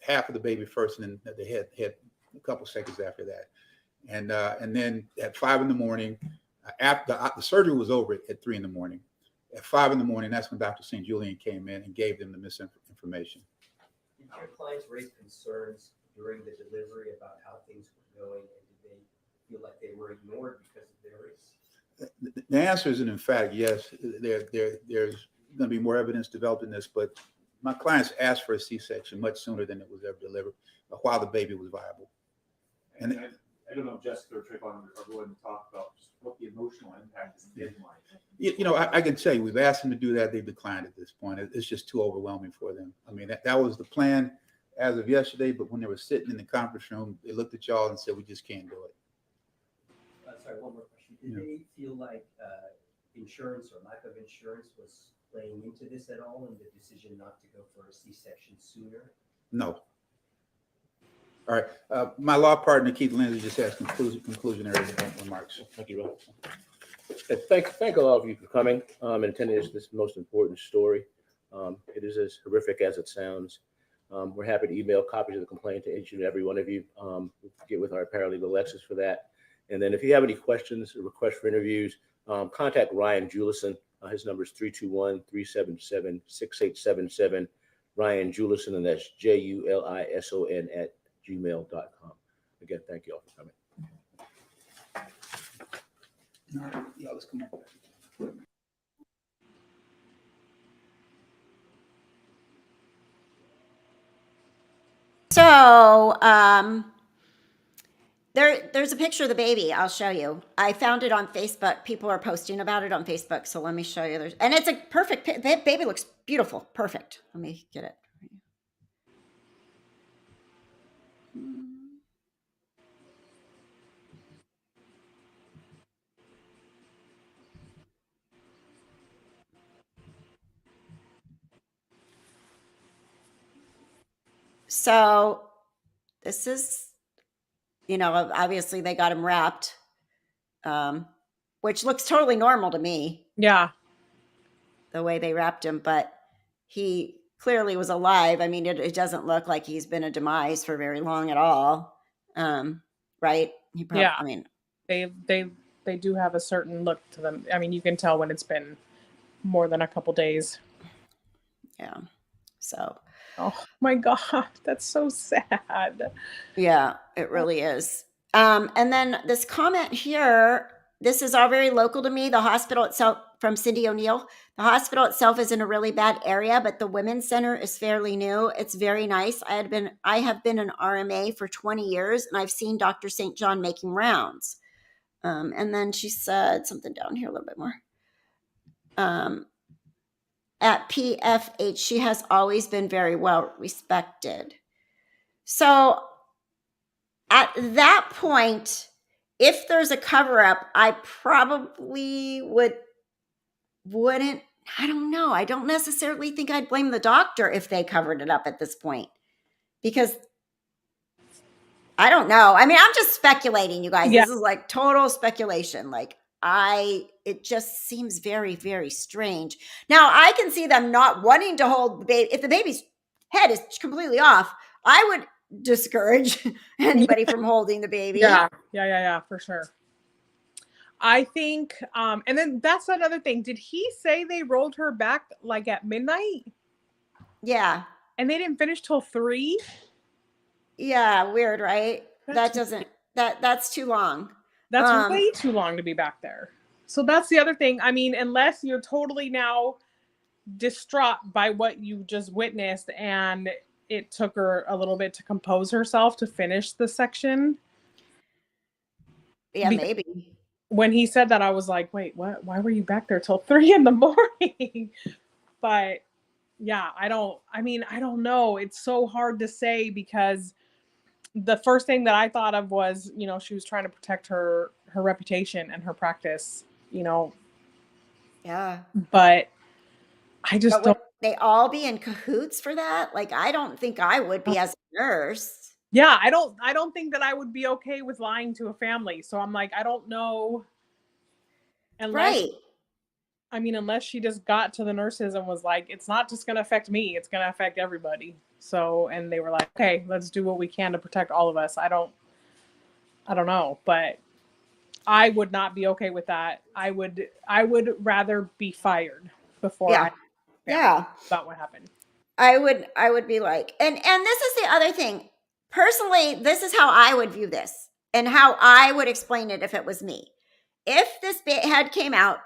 Half of the baby first, and then the head a couple seconds after that. And then at 5 in the morning, after the surgery was over at 3 in the morning. At 5 in the morning, that's when Dr. St. Julian came in and gave them the misinformation. Did your clients raise concerns during the delivery about how things were going, and did they feel like they were ignored because of their race? The answer is an emphatic yes. There's going to be more evidence developed in this, but my clients asked for a C-section much sooner than it was ever delivered, while the baby was viable. And I don't know if Jessica or Treveon are willing to talk about just what the emotional impact has been like. I can tell you, we've asked them to do that. They've declined at this point. It's just too overwhelming for them. I mean, that was the plan as of yesterday, but when they were sitting in the conference room, they looked at y'all and said, we just can't do it. Sorry, one more question. Did they feel like insurance or lack of insurance was playing into this at all in the decision not to go for a C-section sooner? No. All right. My law partner, Keith Lindsay, just has conclusionary remarks. Thank you, Rob. Thank all of you for coming and attending this most important story. It is as horrific as it sounds. We're happy to email copies of the complaint to each and every one of you. We'll get with our paralegal Alexis for that. And then if you have any questions or requests for interviews, contact Ryan Julison. His number is 321-377-6877. Ryan Julison, and that's JULISON @gmail.com. Again, thank you all for coming. All right. Yeah, let's come on. So, there's a picture of the baby. I'll show you. I found it on Facebook. People are posting about it on Facebook. So let me show you. And it's a perfect. The baby looks beautiful. Perfect. Let me get it. So this is, obviously they got him wrapped, which looks totally normal to me. Yeah. The way they wrapped him, but he clearly was alive. I mean, it doesn't look like he's been a demise for very long at all. Right? Yeah. I mean, they do have a certain look to them. I mean, you can tell when it's been more than a couple days. Yeah. So. Oh my God, that's so sad. Yeah, it really is. And then this comment here, this is all very local to me. The hospital itself, from Cindy O'Neill, the hospital itself is in a really bad area, but the women's center is fairly new. It's very nice. I have been an RMA for 20 years, and I've seen Dr. St. John making rounds. And then she said something down here a little bit more. at PFH. She has always been very well respected. So at that point, if there's a cover up, I probably wouldn't. I don't know. I don't necessarily think I'd blame the doctor if they covered it up at this point, because I don't know. I mean, I'm just speculating, you guys. Yeah. This is like total speculation. Like it just seems very, very strange. Now, I can see them not wanting to hold the baby. If the baby's head is completely off, I would discourage anybody from holding the baby. Yeah, for sure. I think, and then that's another thing. Did he say they rolled her back like at midnight? Yeah. And they didn't finish till 3? Yeah, weird, right? That's That's too long. That's way too long to be back there. So that's the other thing. I mean, unless you're totally now distraught by what you just witnessed and it took her a little bit to compose herself to finish the section. Yeah, maybe. When he said that, I was like, wait, what? Why were you back there till 3 a.m? But yeah, I don't know. It's so hard to say, because the first thing that I thought of was, she was trying to protect her reputation and her practice, Yeah. But I just don't. Would they all be in cahoots for that? Like, I don't think I would be as a nurse. Yeah, I don't think that I would be okay with lying to a family. So I'm like, I don't know. Unless she just got to the nurses and was like, it's not just going to affect me, it's going to affect everybody. So, and they were like, okay, let's do what we can to protect all of us. I don't know, but I would not be okay with that. I would rather be fired before about what happened. I would be like, and this is the other thing. Personally, this is how I would view this and how I would explain it if it was me. If this head came out,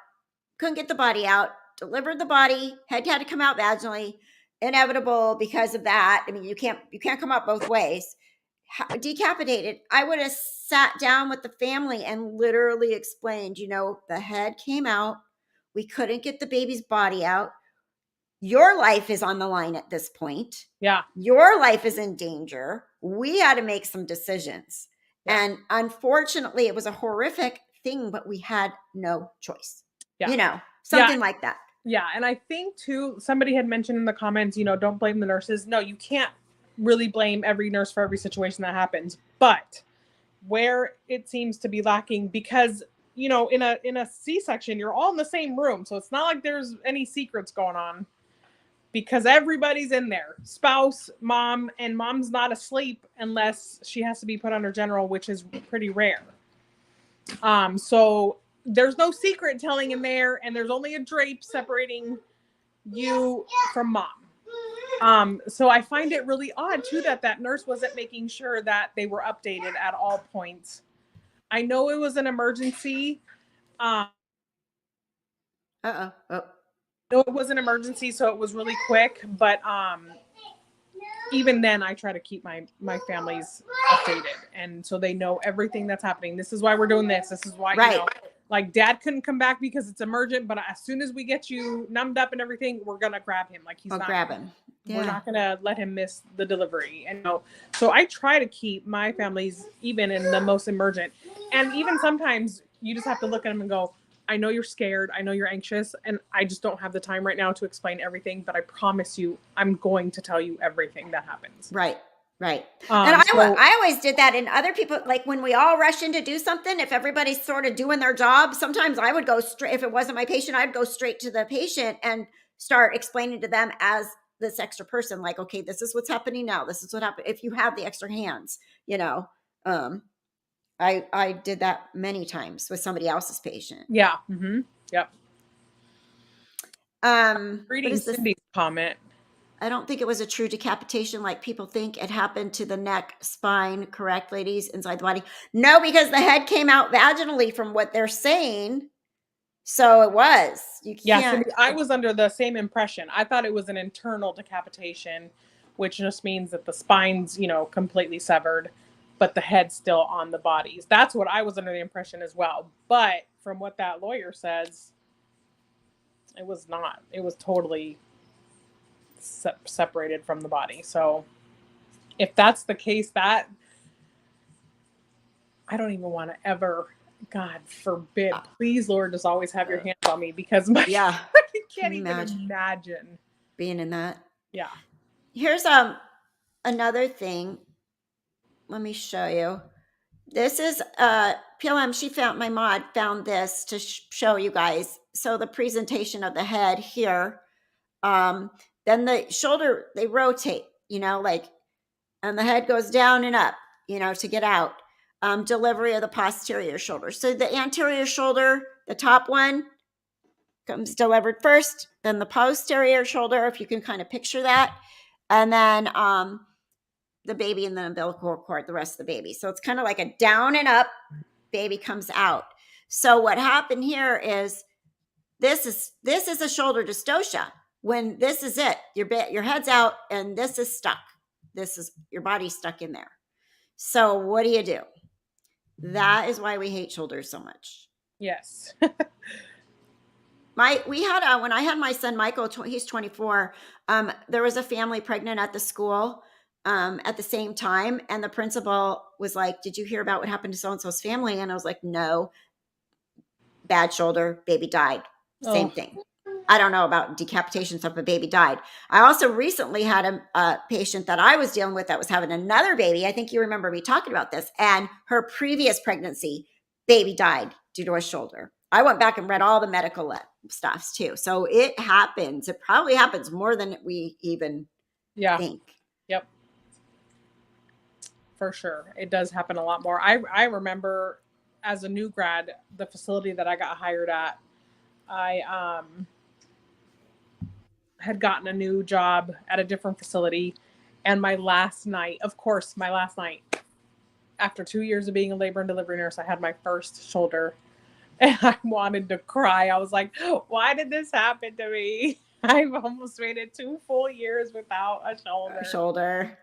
couldn't get the body out, delivered the body, head had to come out vaginally, inevitable because of that. I mean, you can't come out both ways. Decapitated, I would have sat down with the family and literally explained, the head came out, we couldn't get the baby's body out. Your life is on the line at this point. Yeah. Your life is in danger. We had to make some decisions. Yeah. And unfortunately, it was a horrific thing, but we had no choice. Yeah. Something like that. Yeah. And I think too, somebody had mentioned in the comments, don't blame the nurses. No, you can't really blame every nurse for every situation that happens. But where it seems to be lacking, because in a C-section, you're all in the same room. So it's not like there's any secrets going on, because everybody's in there. Spouse, mom, and mom's not asleep unless she has to be put under general, which is pretty rare. So there's no secret telling in there, and there's only a drape separating you from mom. So I find it really odd too that nurse wasn't making sure that they were updated at all points. I know it was an emergency. No, it was an emergency, so it was really quick. But even then, I try to keep my families updated, and so they know everything that's happening. This is why we're doing this. This is why, like, Dad couldn't come back because it's emergent. But as soon as we get you numbed up and everything, we're gonna grab him. Like, grab him. Yeah. We're not gonna let him miss the delivery. And so I try to keep my families even in the most emergent. And even sometimes you just have to look at them and go, I know you're scared. I know you're anxious, and I just don't have the time right now to explain everything. But I promise you, I'm going to tell you everything that happens. Right. And I always did that. And other people, like when we all rush in to do something, if everybody's sort of doing their job, sometimes I would go straight. If it wasn't my patient, I'd go straight to the patient and start explaining to them as this extra person, like, okay, this is what's happening now. This is what happened. If you have the extra hands, I did that many times with somebody else's patient. Yeah. Mm-hmm. Yep. Reading Cindy's comment. I don't think it was a true decapitation like people think. It happened to the neck, spine, correct, ladies, inside the body. No, because the head came out vaginally from what they're saying. So it was. You can't. Yeah, Cindy, I was under the same impression. I thought it was an internal decapitation, which just means that the spine's, completely severed, but the head's still on the bodies. That's what I was under the impression as well. But from what that lawyer says, It was not. It was totally separated from the body. So if that's the case, that I don't even want to ever, God forbid, please, Lord, just always have your hands on me, because my Yeah. I can't you even imagine? imagine. Being in that. Yeah. Here's another thing. Let me show you. This is PLM. She found, my mod found this to show you guys. So the presentation of the head here. Then the shoulder, they rotate, like, and the head goes down and up, to get out. Delivery of the posterior shoulder. So the anterior shoulder, the top one, comes delivered first, then the posterior shoulder, if you can kind of picture that, and then the baby in the umbilical cord, the rest of the baby. So it's kind of like a down and up, baby comes out. So what happened here is this is a shoulder dystocia. When this is it, your head's out and this is stuck. This is your body's stuck in there. So what do? That is why we hate shoulders so much. Yes. We had when I had my son Michael, he's 24. There was a family pregnant at the school at the same time, and the principal was like, "Did you hear about what happened to so and so's family?" And I was like, "No, bad shoulder, baby died, same thing." I don't know about decapitation stuff, but baby died. I also recently had a patient that I was dealing with that was having another baby. I think you remember me talking about this, and her previous pregnancy, baby died due to a shoulder. I went back and read all the medical stuffs too. So it happens. It probably happens more than we even think. Yep. For sure. It does happen a lot more. I remember as a new grad, the facility that I got hired at, I had gotten a new job at a different facility. And my last night, after 2 years of being a labor and delivery nurse, I had my first shoulder. And I wanted to cry. I was like, why did this happen to me? I've almost waited 2 full years without a shoulder.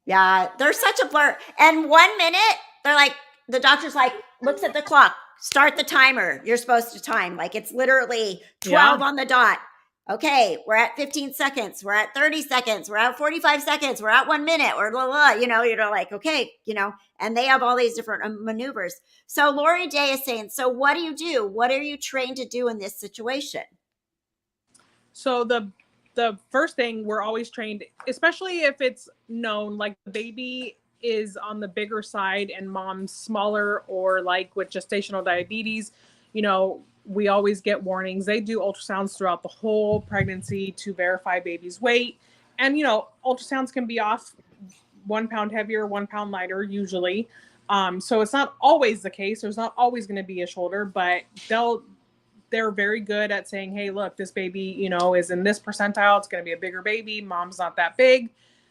Yeah, they're such a blur. And 1 minute, they're like, the doctor's like, looks at the clock, start the timer. You're supposed to time. Like, it's literally 12 on the dot. Okay, we're at 15 seconds. We're at 30 seconds. We're at 45 seconds. We're at 1 minute. Or blah, blah, you're like, okay, and they have all these different maneuvers. So Lori Day is saying, so what do you do? What are you trained to do in this situation? So the first thing, we're always trained, especially if it's known, like the baby is on the bigger side and mom's smaller, or like with gestational diabetes, we always get warnings. They do ultrasounds throughout the whole pregnancy to verify baby's weight. And, ultrasounds can be off 1 pound heavier, 1 pound lighter, usually. So it's not always the case. There's not always going to be a shoulder, but they're very good at saying, hey, look, this baby, is in this percentile. It's going to be a bigger baby. Mom's not that big.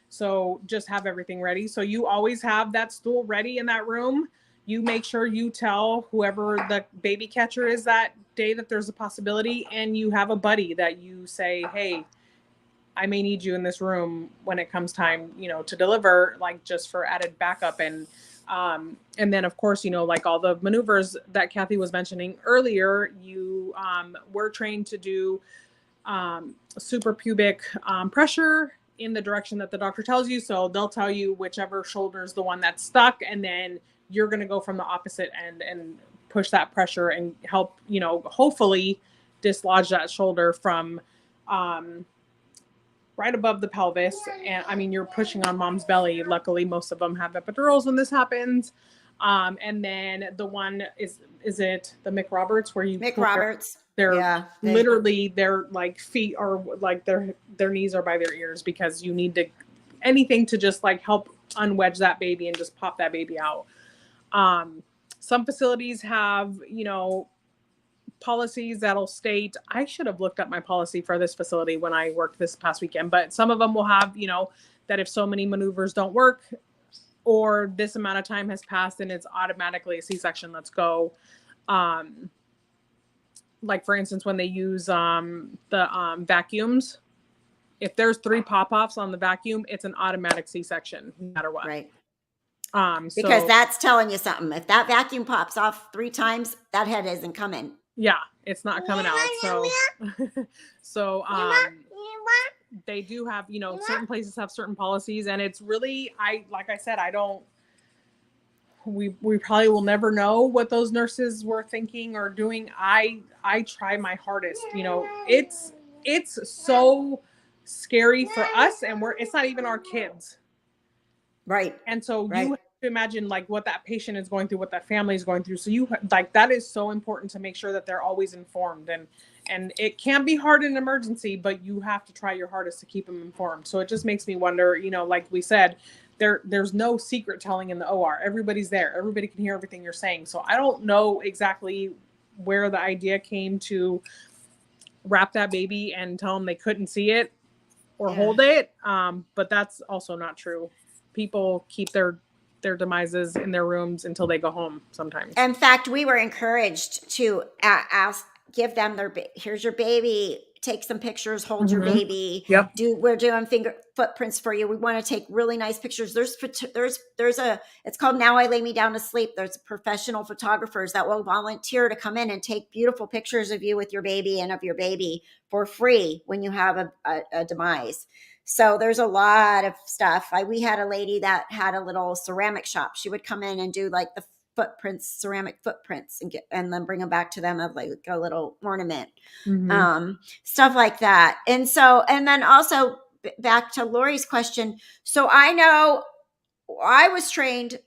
So just have everything ready. So you always have that stool ready in that room. You make sure you tell whoever the baby catcher is that day that there's a possibility, and you have a buddy that you say, hey, I may need you in this room when it comes time, to deliver, like just for added backup. And then of course, like all the maneuvers that Kathy was mentioning earlier, we're trained to do suprapubic pressure in the direction that the doctor tells you. So they'll tell you whichever shoulder is the one that's stuck, and then you're going to go from the opposite end and push that pressure and help, hopefully dislodge that shoulder from right above the pelvis. And I mean, you're pushing on mom's belly. Luckily, most of them have epidurals when this happens. And then the one is it the Mick Roberts, where you Mick Roberts? They're literally their like feet are like their knees are by their ears, because you need anything to just like help unwedge that baby and just pop that baby out. Some facilities have, policies that'll state, I should have looked up my policy for this facility when I worked this past weekend, but some of them will have, that if so many maneuvers don't work or this amount of time has passed, and it's automatically a C-section, let's go. Like for instance, when they use the vacuums, if there's 3 pop-offs on the vacuum, it's an automatic C-section no matter what. Right. Because that's telling you something. If that vacuum pops off 3 times, that head isn't coming. Yeah, it's not coming out. So, so they do have, you know, certain places have certain policies, and it's really, like I said, I don't. We probably will never know what those nurses were thinking or doing. I try my hardest. You know, it's so scary for us, and it's not even our kids. Right. And so Right. you have to imagine like what that patient is going through, what that family is going through. So you like, that is so important to make sure that they're always informed, and it can be hard in an emergency, but you have to try your hardest to keep them informed. So it just makes me wonder, you know, like we said, there's no secret telling in the OR. Everybody's there. Everybody can hear everything you're saying. So I don't know exactly where the idea came to wrap that baby and tell them they couldn't see it or hold it. But that's also not true. People keep their demises in their rooms until they go home sometimes. In fact, we were encouraged to give them here's your baby, take some pictures, hold your baby. Yep. We're doing footprints for you. We want to take really nice pictures. There's it's called Now I Lay Me Down to Sleep. There's professional photographers that will volunteer to come in and take beautiful pictures of you with your baby and of your baby for free when you have a demise. So there's a lot of stuff. We had a lady that had a little ceramic shop. She would come in and do like the ceramic footprints, and then bring them back to them of like a little ornament, stuff like that. And then also back to Lori's question. So I know I was trained,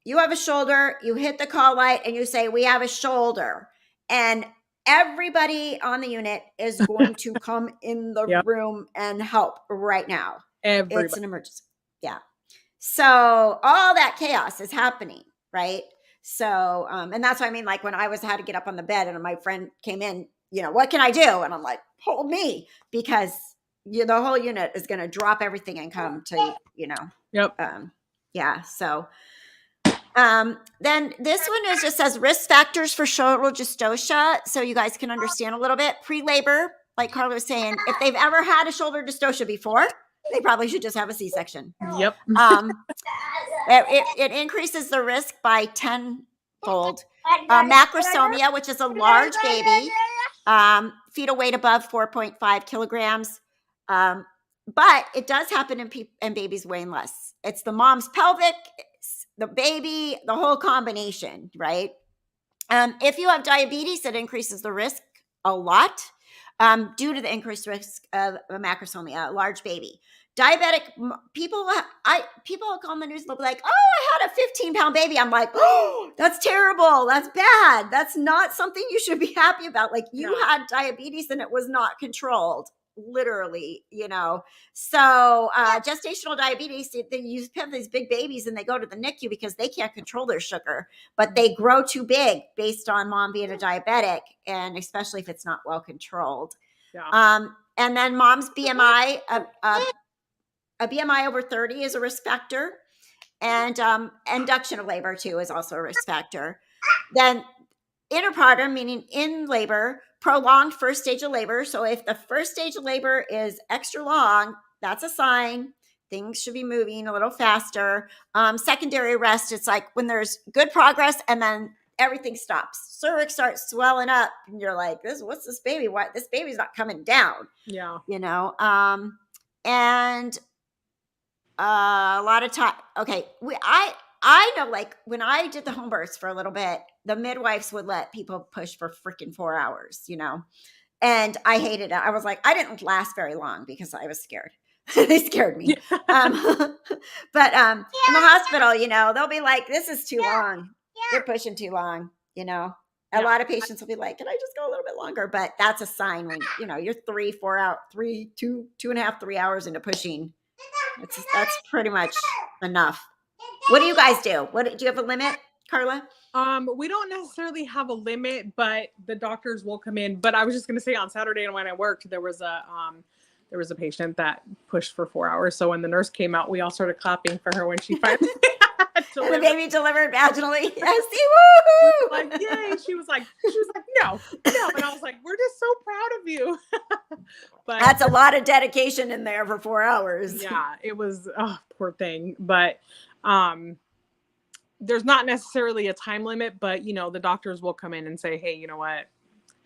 you have a shoulder, you hit the call light and you say, we have a shoulder, and everybody on the unit is going to come in the room and help right now. Everybody. It's an emergency. Yeah. So all that chaos is happening, right? So, and that's what I mean, like when I had to get up on the bed and my friend came in, you know, what can I do? And I'm like, hold me, because the whole unit is going to drop everything and come to, you know. Yep. Yeah. So, then this one just says risk factors for shoulder dystocia. So you guys can understand a little bit. Pre-labor, like Carla was saying, if they've ever had a shoulder dystocia before, they probably should just have a C-section. Yep. It increases the risk by 10-fold. Macrosomia, which is a large baby, fetal weight above 4.5 kilograms. But it does happen in babies weighing less. It's the mom's pelvic, the baby, the whole combination, right? If you have diabetes, it increases the risk a lot due to the increased risk of a macrosomia, a large baby. Diabetic people on the news, they'll be like, oh, I had a 15-pound baby. I'm like, oh, that's terrible. That's bad. That's not something you should be happy about. Like you had diabetes and it was not controlled, literally, you know. So gestational diabetes, you have these big babies and they go to the NICU because they can't control their sugar, but they grow too big based on mom being a diabetic, and especially if it's not well controlled. Yeah. And then mom's BMI, a BMI over 30 is a risk factor, and induction of labor too is also a risk factor. Then interpartum, meaning in labor, prolonged first stage of labor. So if the first stage of labor is extra long, that's a sign things should be moving a little faster. Secondary arrest, it's like when there's good progress and then everything stops. Cervix starts swelling up and you're like, what's this baby? Why this baby's not coming down? Yeah. You know, and a lot of time. Okay. I know, like when I did the home births for a little bit, the midwives would let people push for freaking 4 hours, you know, and I hated it. I was like, I didn't last very long because I was scared. They scared me. But in the hospital, you know, they'll be like, this is too long. You're pushing too long, you know. A lot of patients will be like, can I just go a little bit longer? But that's a sign when, you know, you're 2.5, 3 hours into pushing. That's pretty much enough. What do you guys do? Do you have a limit, Carla? We don't necessarily have a limit, but the doctors will come in. But I was just going to say, on Saturday and when I worked, there was a patient that pushed for 4 hours. So when the nurse came out, we all started clapping for her when she finally and the baby delivered vaginally. Yes, woo! Like, yay! She was like, no, and I was like, we're just so proud of you. But that's a lot of dedication in there for 4 hours. Yeah, it was. Oh, poor thing. But there's not necessarily a time limit, but you know, the doctors will come in and say, hey, you know what?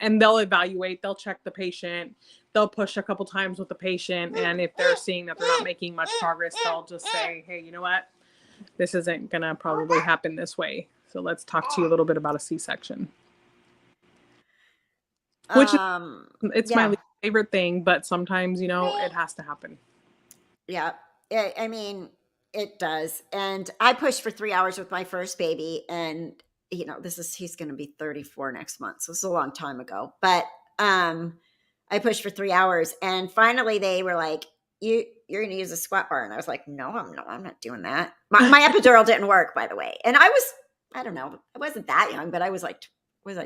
and they'll evaluate, they'll check the patient, they'll push a couple times with the patient. And if they're seeing that they're not making much progress, they'll just say, hey, you know what? This isn't going to probably happen this way. So let's talk to you a little bit about a C-section. Which it's Yeah. my least favorite thing, but sometimes, you know, it has to happen. Yeah. I mean, it does. And I pushed for 3 hours with my first baby, and you know, he's going to be 34 next month. So it's a long time ago, but, I pushed for 3 hours, and finally they were like, you're going to use a squat bar. And I was like, no, I'm not doing that. My epidural didn't work, by the way. And I don't know, I wasn't that young, but I was like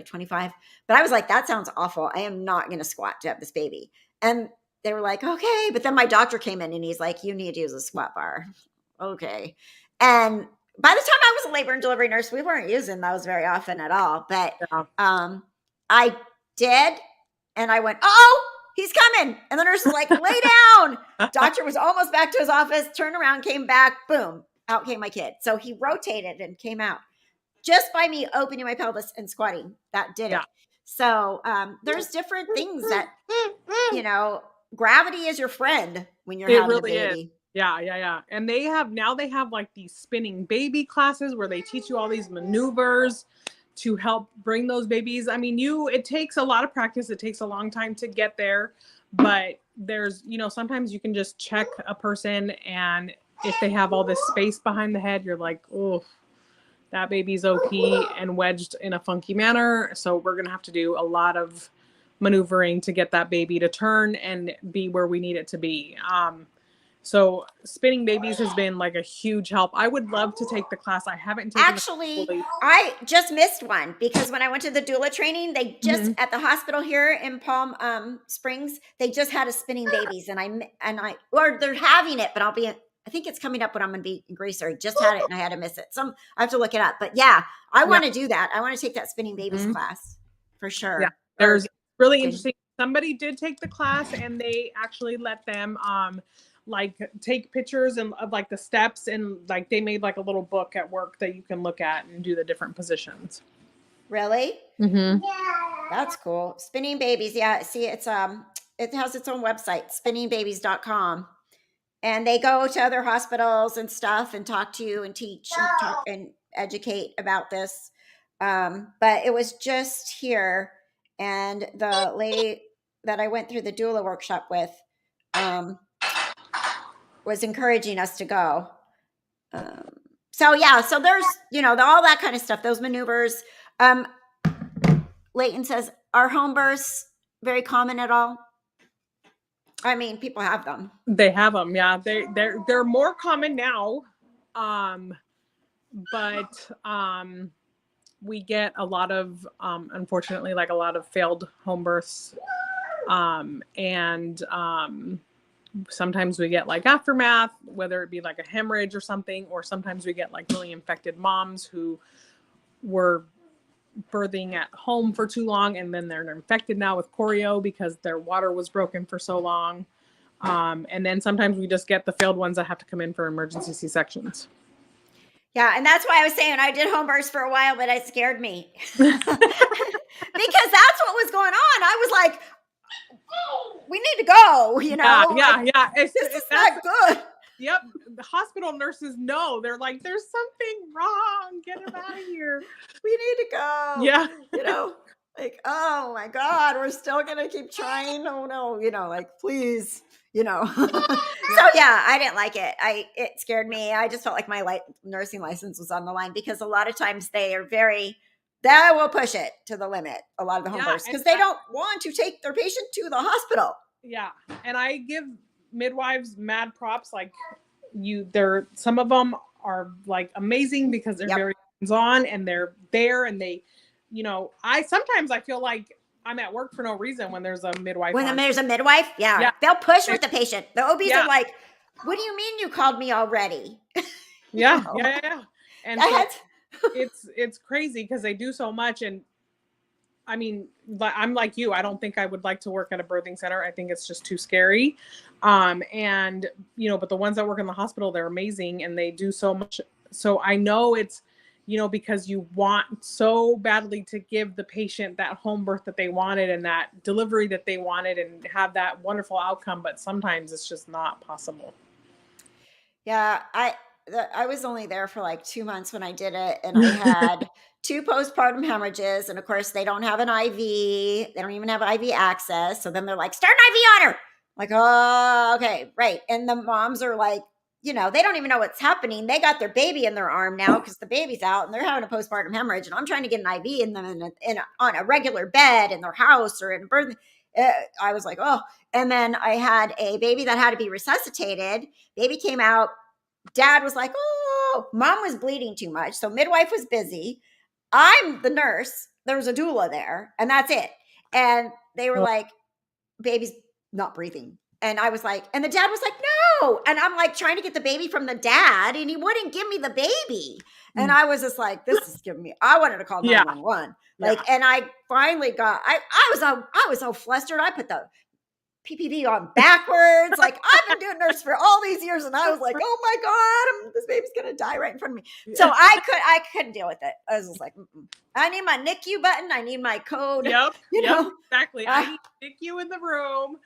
25, but I was like, that sounds awful. I am not going to squat to have this baby. And they were like, okay. But then my doctor came in and he's like, you need to use a squat bar. Okay. And by the time I was a labor and delivery nurse, we weren't using those very often at all. But I did. And I went, oh, he's coming. And the nurse was like, lay down. Doctor was almost back to his office, turned around, came back, boom, out came my kid. So he rotated and came out just by me opening my pelvis and squatting. That did it. So there's different things that, you know, gravity is your friend when you're having a baby. Is. Yeah. And they have like these spinning baby classes where they teach you all these maneuvers to help bring those babies. I mean, it takes a lot of practice. It takes a long time to get there, but there's, you know, sometimes you can just check a person, and if they have all this space behind the head, you're like, oh, that baby's OP and wedged in a funky manner. So we're going to have to do a lot of maneuvering to get that baby to turn and be where we need it to be. So spinning babies has been like a huge help. I would love to take the class. I haven't taken Actually, I just missed one because when I went to the doula training, they just at the hospital here in Palm Springs, they just had a spinning babies, and or they're having it, but I think it's coming up when I'm going to be in Greece. I just had it and I had to miss it. So I have to look it up. But yeah, I want to do that. I want to take that spinning babies class for sure. Yeah, there's really interesting. Somebody did take the class, and they actually let them like take pictures of like the steps, and like they made like a little book at work that you can look at and do the different positions. Really? Mm-hmm. That's cool. Spinning babies. Yeah. See, it has its own website, spinningbabies.com. And they go to other hospitals and stuff and talk to you and teach and educate about this. But it was just here. And the lady that I went through the doula workshop with was encouraging us to go. So there's, you know, all that kind of stuff, those maneuvers. Leighton says, are home births very common at all? I mean, people have them. They have them. Yeah. They're more common now. But we get a lot of, unfortunately, like a lot of failed home births. And sometimes we get like aftermath, whether it be like a hemorrhage or something, or sometimes we get like really infected moms who were birthing at home for too long, and then they're infected now with choreo because their water was broken for so long. And then sometimes we just get the failed ones that have to come in for emergency C-sections. Yeah, and that's why I was saying I did home births for a while, but it scared me because that's what was going on. I was like, we need to go, you know? Yeah. This is not good. Yep. The hospital nurses know. They're like, there's something wrong. Get him out of here. We need to go. Yeah. You know, like, oh my God, we're still going to keep trying. Oh no, you know, like, please, you know. So yeah, I didn't like it. It scared me. I just felt like my nursing license was on the line because a lot of times they will push it to the limit, a lot of the home births, because they don't want to take their patient to the hospital. Yeah. And I give midwives mad props. Like some of them are like amazing because they're very hands-on and they're there, and they, you know, sometimes I feel like I'm at work for no reason when there's a midwife. There's a midwife, they'll push with the patient. The OBs are like, what do you mean you called me already? Yeah. And so it's crazy because they do so much. And I mean, I'm like you. I don't think I would like to work at a birthing center. I think it's just too scary. And, you know, but the ones that work in the hospital, they're amazing and they do so much. So I know it's because you want so badly to give the patient that home birth that they wanted and that delivery that they wanted and have that wonderful outcome, but sometimes it's just not possible. Yeah, I was only there for like 2 months when I did it, and I had 2 postpartum hemorrhages, and of course they don't have an IV. They don't even have IV access. So then they're like, "Start an IV on her." Like, "Oh, okay, right." And the moms are like, they don't even know what's happening. They got their baby in their arm now because the baby's out, and they're having a postpartum hemorrhage, and I'm trying to get an IV in them on a regular bed in their house or in a birth. I was like, "Oh." And then I had a baby that had to be resuscitated. Baby came out. Dad was like, "Oh." Mom was bleeding too much. So midwife was busy. I'm the nurse. There was a doula there, and that's it. And they were like, "Baby's not breathing." And I was like, and the dad was like, "No." And I'm like trying to get the baby from the dad, and he wouldn't give me the baby. And I was just like, this is giving me, I wanted to call 911. Like, and I finally got, I was so flustered. I put the PPV on backwards. Like, I've been doing nurse for all these years, and I was like, "Oh my God, this baby's gonna die right in front of me." So I couldn't deal with it. I was just like, I need my NICU button. I need my code. Yep. Know? Exactly. I need NICU in the room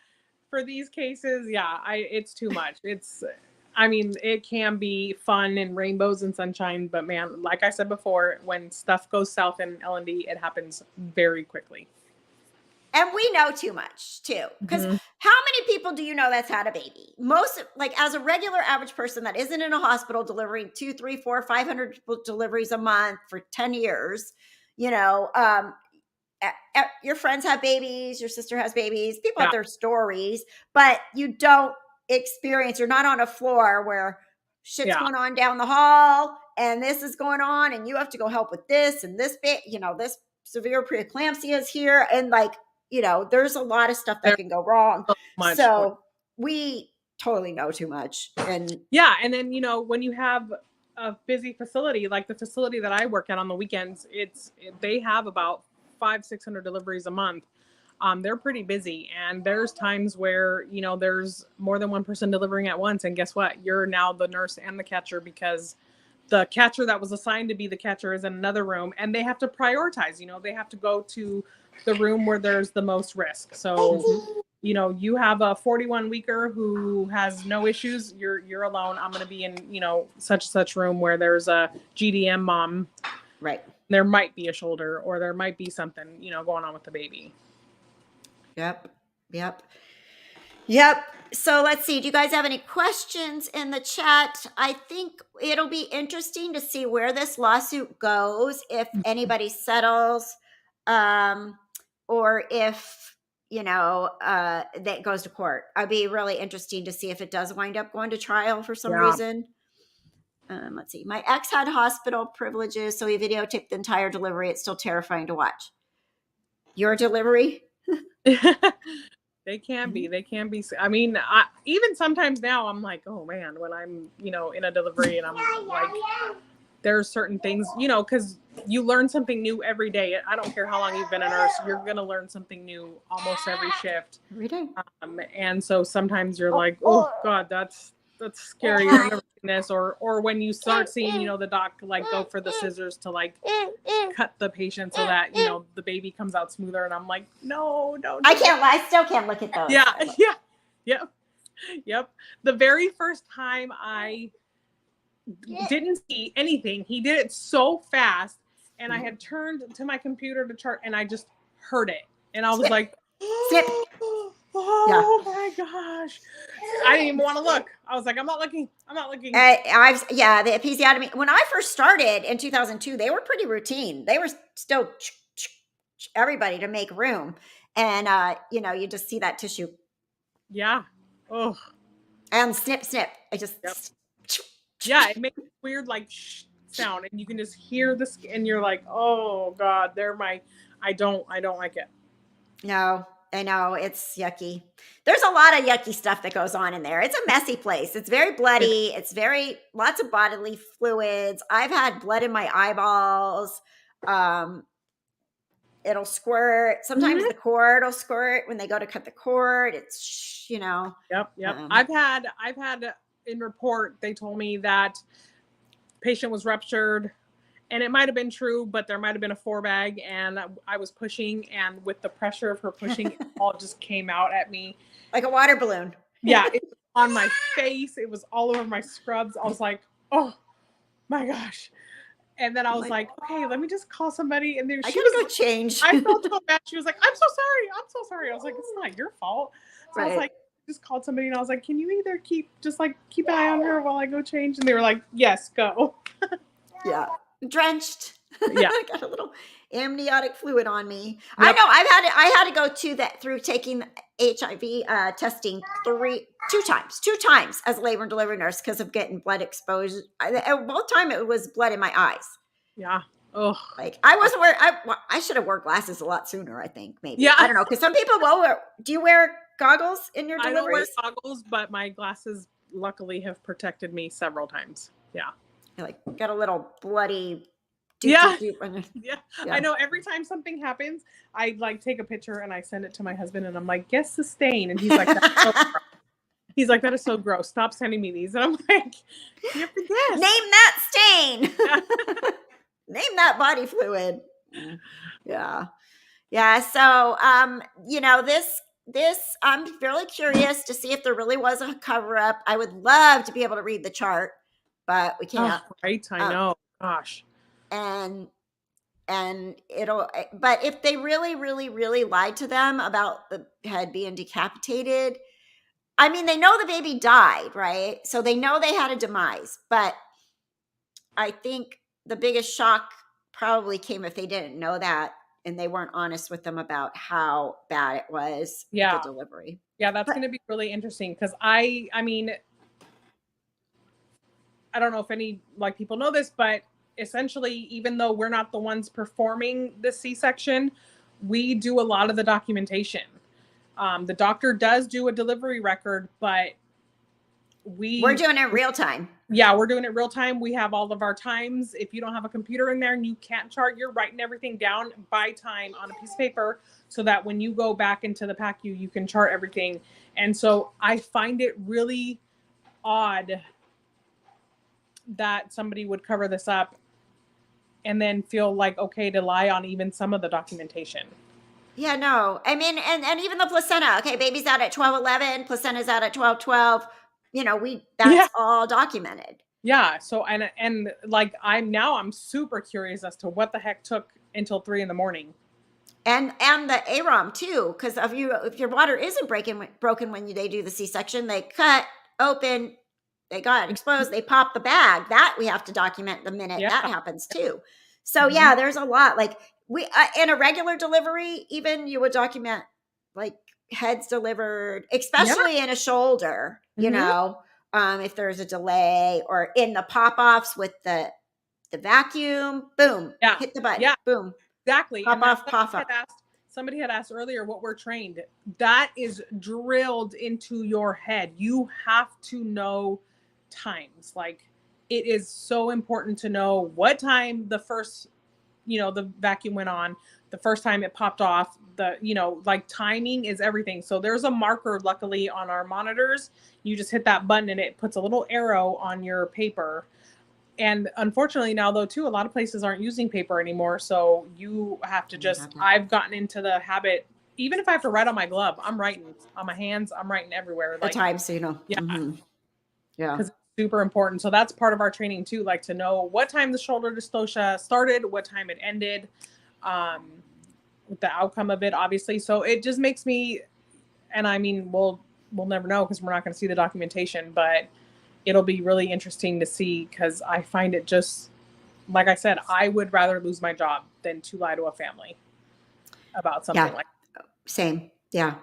for these cases. Yeah, it's too much. It can be fun and rainbows and sunshine, but man, like I said before, when stuff goes south in L&D, it happens very quickly. And we know too much too. Because how many people do you know that's had a baby? Most, like, as a regular average person that isn't in a hospital delivering 2, 3, 4, 500 deliveries a month for 10 years, your friends have babies, your sister has babies, people have their stories, but you don't experience, you're not on a floor where shit's going on down the hall and this is going on and you have to go help with this and this this severe preeclampsia is here, and like, there's a lot of stuff that can go wrong. So we totally know too much. And and then, when you have a busy facility, like the facility that I work at on the weekends, they have about 500-600 deliveries a month. They're pretty busy, and there's times where, there's more than one person delivering at once. And guess what? You're now the nurse and the catcher, because the catcher that was assigned to be the catcher is in another room, and they have to prioritize. They have to go to the room where there's the most risk. So, you have a 41 weeker who has no issues. You're alone. I'm going to be in, such and such room where there's a GDM mom. Right. There might be a shoulder, or there might be something, going on with the baby. Yep. So let's see. Do you guys have any questions in the chat? I think it'll be interesting to see where this lawsuit goes, if anybody settles, or if, that goes to court. I'd be really interesting to see if it does wind up going to trial for some reason. Let's see. My ex had hospital privileges, so he videotaped the entire delivery. It's still terrifying to watch. Your delivery? They can be. Even sometimes now I'm like, oh man, when I'm, in a delivery and I'm like, there's certain things, because you learn something new every day. I don't care how long you've been a nurse, you're going to learn something new almost every shift. Every day. And so sometimes you're like, oh God, that's scary. I've never seen this. Or when you start seeing, the doc like go for the scissors to like cut the patient so that, the baby comes out smoother. And I'm like, no. I still can't look at those. Yep. The very first time I didn't see anything, he did it so fast, and I had turned to my computer to chart, and I just heard it. And I was like, Snip. Oh my gosh. I didn't even want to look. I was like, I'm not looking. The episiotomy, when I first started in 2002, they were pretty routine. They were still everybody to make room. And, you just see that tissue. Yeah. Oh. And snip. I just. Yep. Yeah, it makes a weird like sound, and you can just hear this, and you're like, oh God, I don't like it. No, I know, it's yucky. There's a lot of yucky stuff that goes on in there. It's a messy place. It's very bloody. It's lots of bodily fluids. I've had blood in my eyeballs. It'll squirt. Sometimes the cord will squirt when they go to cut the cord. It's, Yep. I've had in report, they told me that patient was ruptured And it might have been true, but there might have been a 4-bag, and I was pushing, and with the pressure of her pushing, it all just came out at me. Like a water balloon. Yeah, it was on my face. It was all over my scrubs. I was like, oh my gosh. And then I was like, okay, let me just call somebody. And then I she gotta was go change. I felt so bad. She was like, I'm so sorry. I'm so sorry. I was like, it's not your fault. So I was Right. like, just called somebody, and I was like, can you either keep an eye on her while I go change? And they were like, yes, go. Yeah. Drenched. Yeah. I got a little amniotic fluid on me. Yep. I know I had to go through taking HIV testing two times as a labor and delivery nurse because of getting blood exposure. Both time it was blood in my eyes. Yeah. Oh. Like I wasn't wearing. I should have worn glasses a lot sooner. I think maybe. Yeah. I don't know, because some people will wear. Do you wear goggles in your I don't wear deliveries? goggles, but my glasses luckily have protected me several times. Yeah. You're like got a little bloody. Yeah. Yeah. Yeah. I know every time something happens, I like take a picture and I send it to my husband, and I'm like, guess the stain. And he's like, that's so gross. He's like, that is so gross. Stop sending me these. And I'm like, you have to guess. Name that stain. Name that body fluid. Yeah. Yeah. So, this, I'm really curious to see if there really was a cover up. I would love to be able to read the chart, but we can't. Oh, right. I know. Gosh. And but if they really, really, really lied to them about the head being decapitated, I mean, they know the baby died, right? So they know they had a demise, but I think the biggest shock probably came if they didn't know that and they weren't honest with them about how bad it was. Yeah. The delivery. Yeah, that's going to be really interesting because I mean, I don't know if any people know this, but essentially, even though we're not the ones performing the C-section, we do a lot of the documentation. The doctor does do a delivery record, but we're doing it real time. Yeah, we're doing it real time. We have all of our times. If you don't have a computer in there and you can't chart, you're writing everything down by time on a piece of paper so that when you go back into the PACU, you can chart everything. And so I find it really odd that somebody would cover this up and then feel like okay to lie on even some of the documentation. Yeah, no. I mean, and even the placenta. Okay, baby's out at 12:11, placenta's out at 12:12. That's all documented. Yeah. So and like I'm super curious as to what the heck took until 3 a.m. And the AROM too, because if your water isn't broken when they do the C-section, they cut open, they got exposed, they pop the bag. That we have to document the minute that happens too. So yeah, there's a lot. Like we in a regular delivery, even you would document like heads delivered, especially in a shoulder. If there's a delay, or in the pop-offs with the vacuum, boom, hit the button, boom. Exactly. Pop off, pop off. Somebody had asked earlier what we're trained. That is drilled into your head. You have to know times. Like it is so important to know what time the first, the vacuum went on, the first time it popped off, timing is everything. So there's a marker, luckily, on our monitors. You just hit that button and it puts a little arrow on your paper. And unfortunately now though too, a lot of places aren't using paper anymore. So you have to I've gotten into the habit, even if I have to write on my glove, I'm writing on my hands, I'm writing everywhere. The time, so Yeah. Mm-hmm. Yeah. Because it's super important. So that's part of our training too, like to know what time the shoulder dystocia started, what time it ended, the outcome of it, obviously. So it just makes me, and I mean, we'll never know because we're not going to see the documentation, but it'll be really interesting to see because I find it just, like I said, I would rather lose my job than to lie to a family about something like that. Same. Yeah.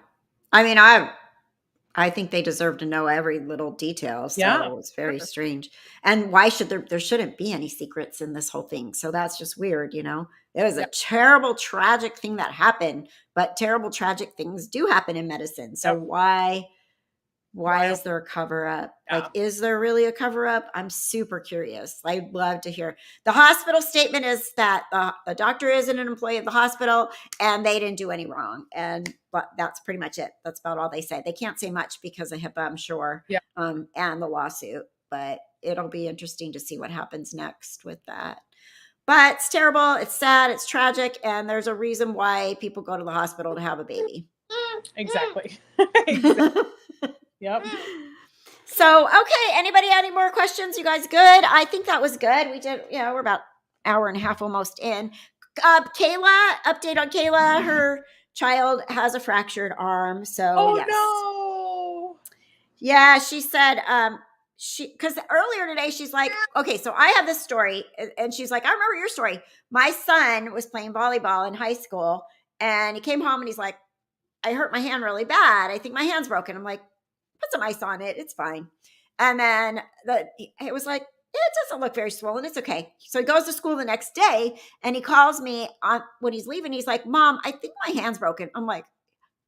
I mean, I think they deserve to know every little detail. So it's very strange. And why should there shouldn't be any secrets in this whole thing. So that's just weird. It was a terrible, tragic thing that happened, but terrible, tragic things do happen in medicine. So why is there a cover up? Like, is there really a cover up? I'm super curious. I'd love to hear. The hospital statement is that the doctor isn't an employee of the hospital and they didn't do any wrong. But that's pretty much it. That's about all they say. They can't say much because of HIPAA, I'm sure. Yeah. And the lawsuit, but it'll be interesting to see what happens next with that. But it's terrible. It's sad. It's tragic. And there's a reason why people go to the hospital to have a baby. Exactly. Exactly. Yep. So, okay. Anybody have any more questions? You guys good? I think that was good. We did, we're about hour and a half almost in. Kayla, update on Kayla. Her child has a fractured arm. So, Oh yes. no. Yeah, she said, because earlier today she's like, okay, so I have this story, and she's like, I remember your story. My son was playing volleyball in high school, and he came home and he's like, I hurt my hand really bad. I think my hand's broken. I'm like, put some ice on it. It's fine. And then it was like, it doesn't look very swollen. It's okay. So he goes to school the next day, and he calls me when he's leaving. He's like, Mom, I think my hand's broken. I'm like,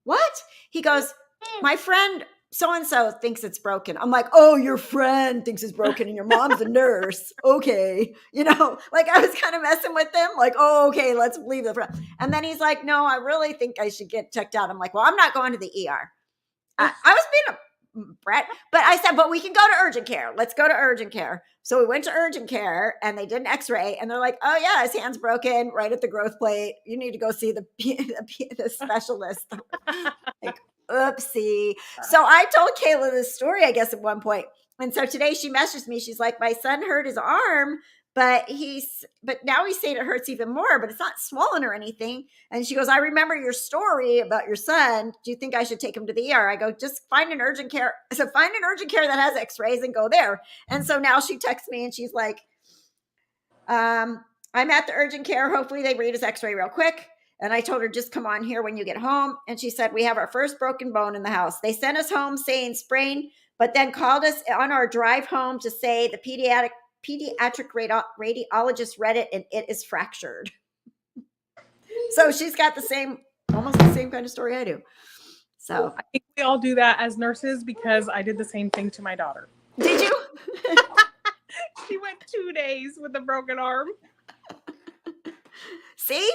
what? He goes, my friend so-and-so thinks it's broken. I'm like, oh, your friend thinks it's broken and your mom's a nurse. Okay. Like I was kind of messing with them. Like, oh, okay, let's leave the friend. And then he's like, no, I really think I should get checked out. I'm like, well, I'm not going to the ER. I was being a brat, but I said, but we can go to urgent care. Let's go to urgent care. So we went to urgent care and they did an x-ray and they're like, oh yeah, his hand's broken right at the growth plate. You need to go see the specialist. Like, oopsie. So I told Kayla this story, I guess, at one point. And so today she messaged me. She's like, my son hurt his arm, but now he's saying it hurts even more, but it's not swollen or anything. And she goes, I remember your story about your son. Do you think I should take him to the ER? I go, just find an urgent care. So find an urgent care that has x-rays and go there. And so now she texts me and she's like, I'm at the urgent care. Hopefully they read his x-ray real quick. And I told her, just come on here when you get home. And she said, we have our first broken bone in the house. They sent us home saying sprain, but then called us on our drive home to say the pediatric radiologist read it and it is fractured. So she's got almost the same kind of story I do. So I think we all do that as nurses because I did the same thing to my daughter. Did you? She went 2 days with a broken arm. See,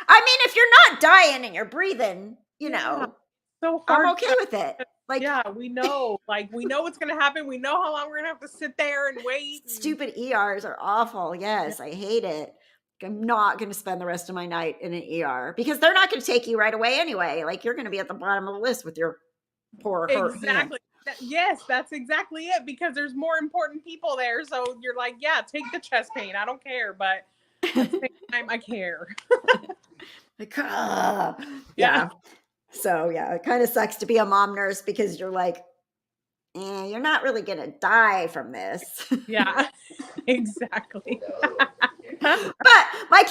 I mean, if you're not dying and you're breathing, so hard. I'm okay with it. Like, yeah, we know what's going to happen. We know how long we're going to have to sit there and wait. Stupid ERs are awful. Yes, I hate it. I'm not going to spend the rest of my night in an ER because they're not going to take you right away anyway. Like you're going to be at the bottom of the list with your poor hurt hand. Yes, that's exactly it because there's more important people there. So you're like, yeah, take the chest pain. I don't care, but at the same time, I care. Like, yeah. So yeah, it kind of sucks to be a mom nurse because you're like, you're not really going to die from this. Yeah, exactly. But my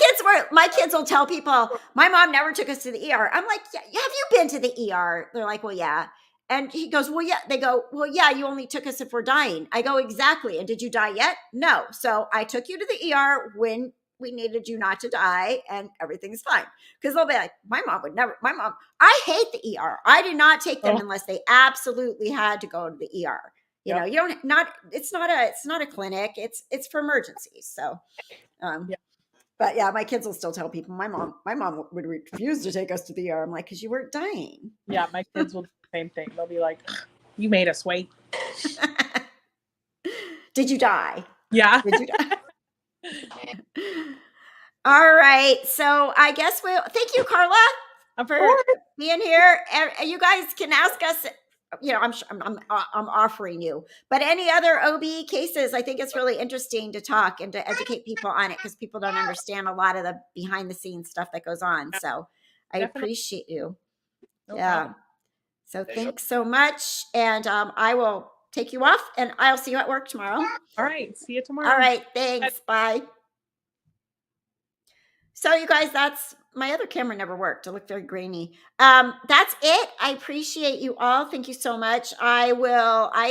kids will tell people, my mom never took us to the ER. I'm like, yeah, have you been to the ER? They're like, well, yeah. And he goes, well, yeah. They go, well, yeah, you only took us if we're dying. I go, exactly. And did you die yet? No. So I took you to the ER when we needed you not to die and everything's fine. Because they'll be like, I hate the ER. I do not take them unless they absolutely had to go to the ER. You know, it's not a clinic. It's for emergencies. So, but yeah, my kids will still tell people my mom would refuse to take us to the ER. I'm like, cause you weren't dying. Yeah. My kids will do the same thing. They'll be like, you made us wait. Did you die? Yeah. Did you die? All right. So I guess thank you, Carla, for being here. You guys can ask us, I'm offering you, but any other OB cases, I think it's really interesting to talk and to educate people on it because people don't understand a lot of the behind the scenes stuff that goes on. So I appreciate you. No problem. So thanks so much. And I will take you off and I'll see you at work tomorrow. All right. See you tomorrow. All right. Thanks. Bye. So you guys, my other camera never worked. It looked very grainy. That's it. I appreciate you all. Thank you so much. I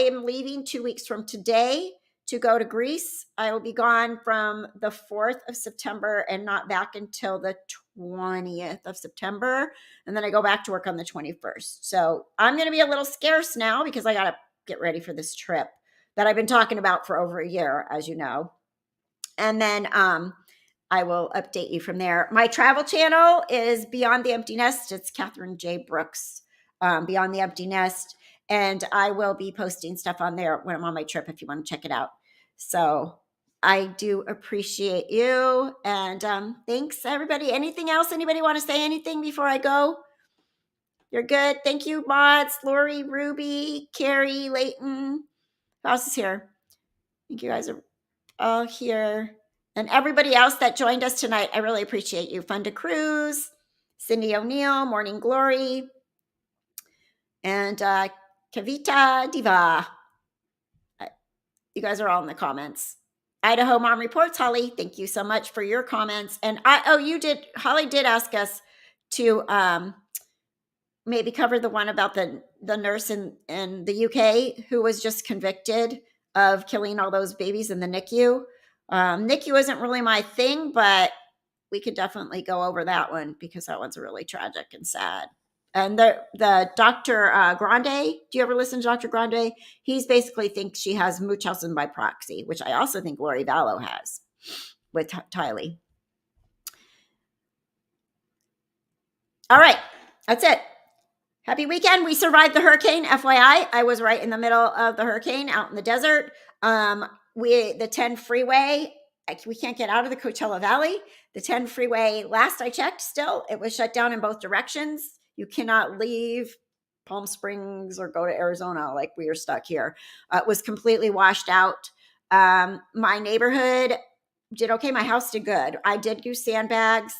am leaving 2 weeks from today to go to Greece. I will be gone from the 4th of September and not back until the 20th of September. And then I go back to work on the 21st. So I'm going to be a little scarce now because I got to get ready for this trip that I've been talking about for over a year, as you know. And then, I will update you from there. My travel channel is Beyond the Empty Nest. It's Catherine J. Brooks, Beyond the Empty Nest. And I will be posting stuff on there when I'm on my trip if you want to check it out. So I do appreciate you. And thanks, everybody. Anything else? Anybody want to say anything before I go? You're good. Thank you, mods. Lori, Ruby, Carrie, Layton. Who else is here? I think you guys are all here. And everybody else that joined us tonight, I really appreciate you. Funda Cruz, Cindy O'Neill, Morning Glory, and Kavita Diva. You guys are all in the comments. Idaho Mom Reports, Holly, thank you so much for your comments. And Holly did ask us to maybe cover the one about the nurse in the UK who was just convicted of killing all those babies in the NICU. NICU isn't really my thing, but we could definitely go over that one because that one's really tragic and sad. And the Dr. Grande, do you ever listen to Dr. Grande? He's basically thinks she has Munchausen by proxy, which I also think Lori Vallow has with Tylee. All right, that's it. Happy weekend. We survived the hurricane. FYI, I was right in the middle of the hurricane out in the desert. The 10 freeway, we can't get out of the Coachella Valley. The 10 freeway, last I checked, still, it was shut down in both directions. You cannot leave Palm Springs or go to Arizona like we are stuck here. It was completely washed out. My neighborhood did okay. My house did good. I did use sandbags.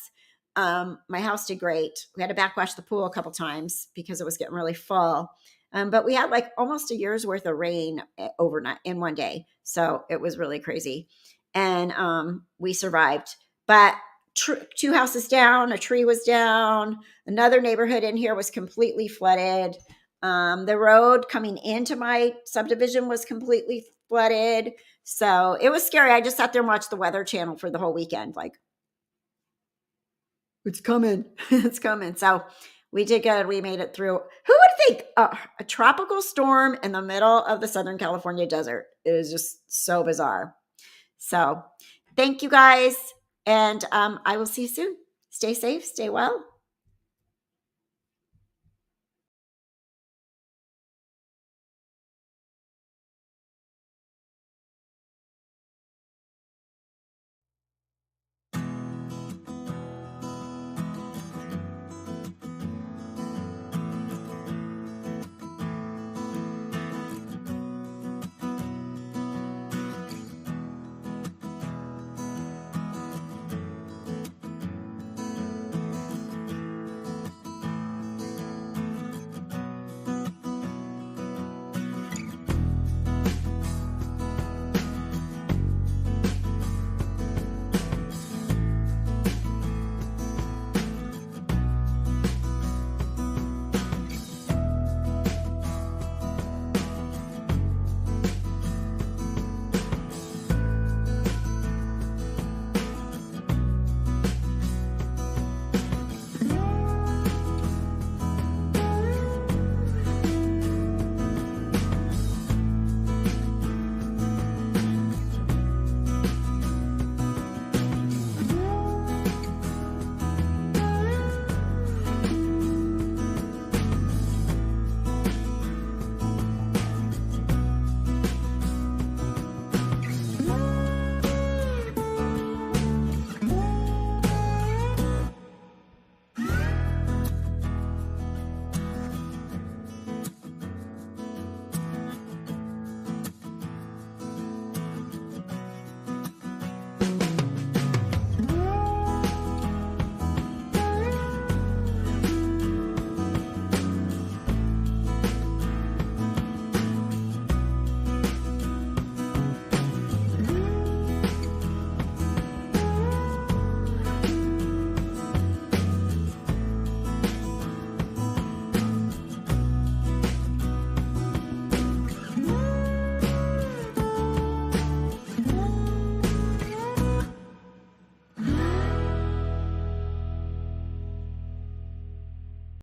My house did great. We had to backwash the pool a couple times because it was getting really full. But we had like almost a year's worth of rain overnight in one day. So it was really crazy. And we survived. But 2 houses down, a tree was down. Another neighborhood in here was completely flooded. The road coming into my subdivision was completely flooded. So it was scary. I just sat there and watched the Weather Channel for the whole weekend. Like, it's coming. It's coming. So we did good. We made it through. Who would think a tropical storm in the middle of the Southern California desert? It was just so bizarre. So thank you guys. And I will see you soon. Stay safe, stay well.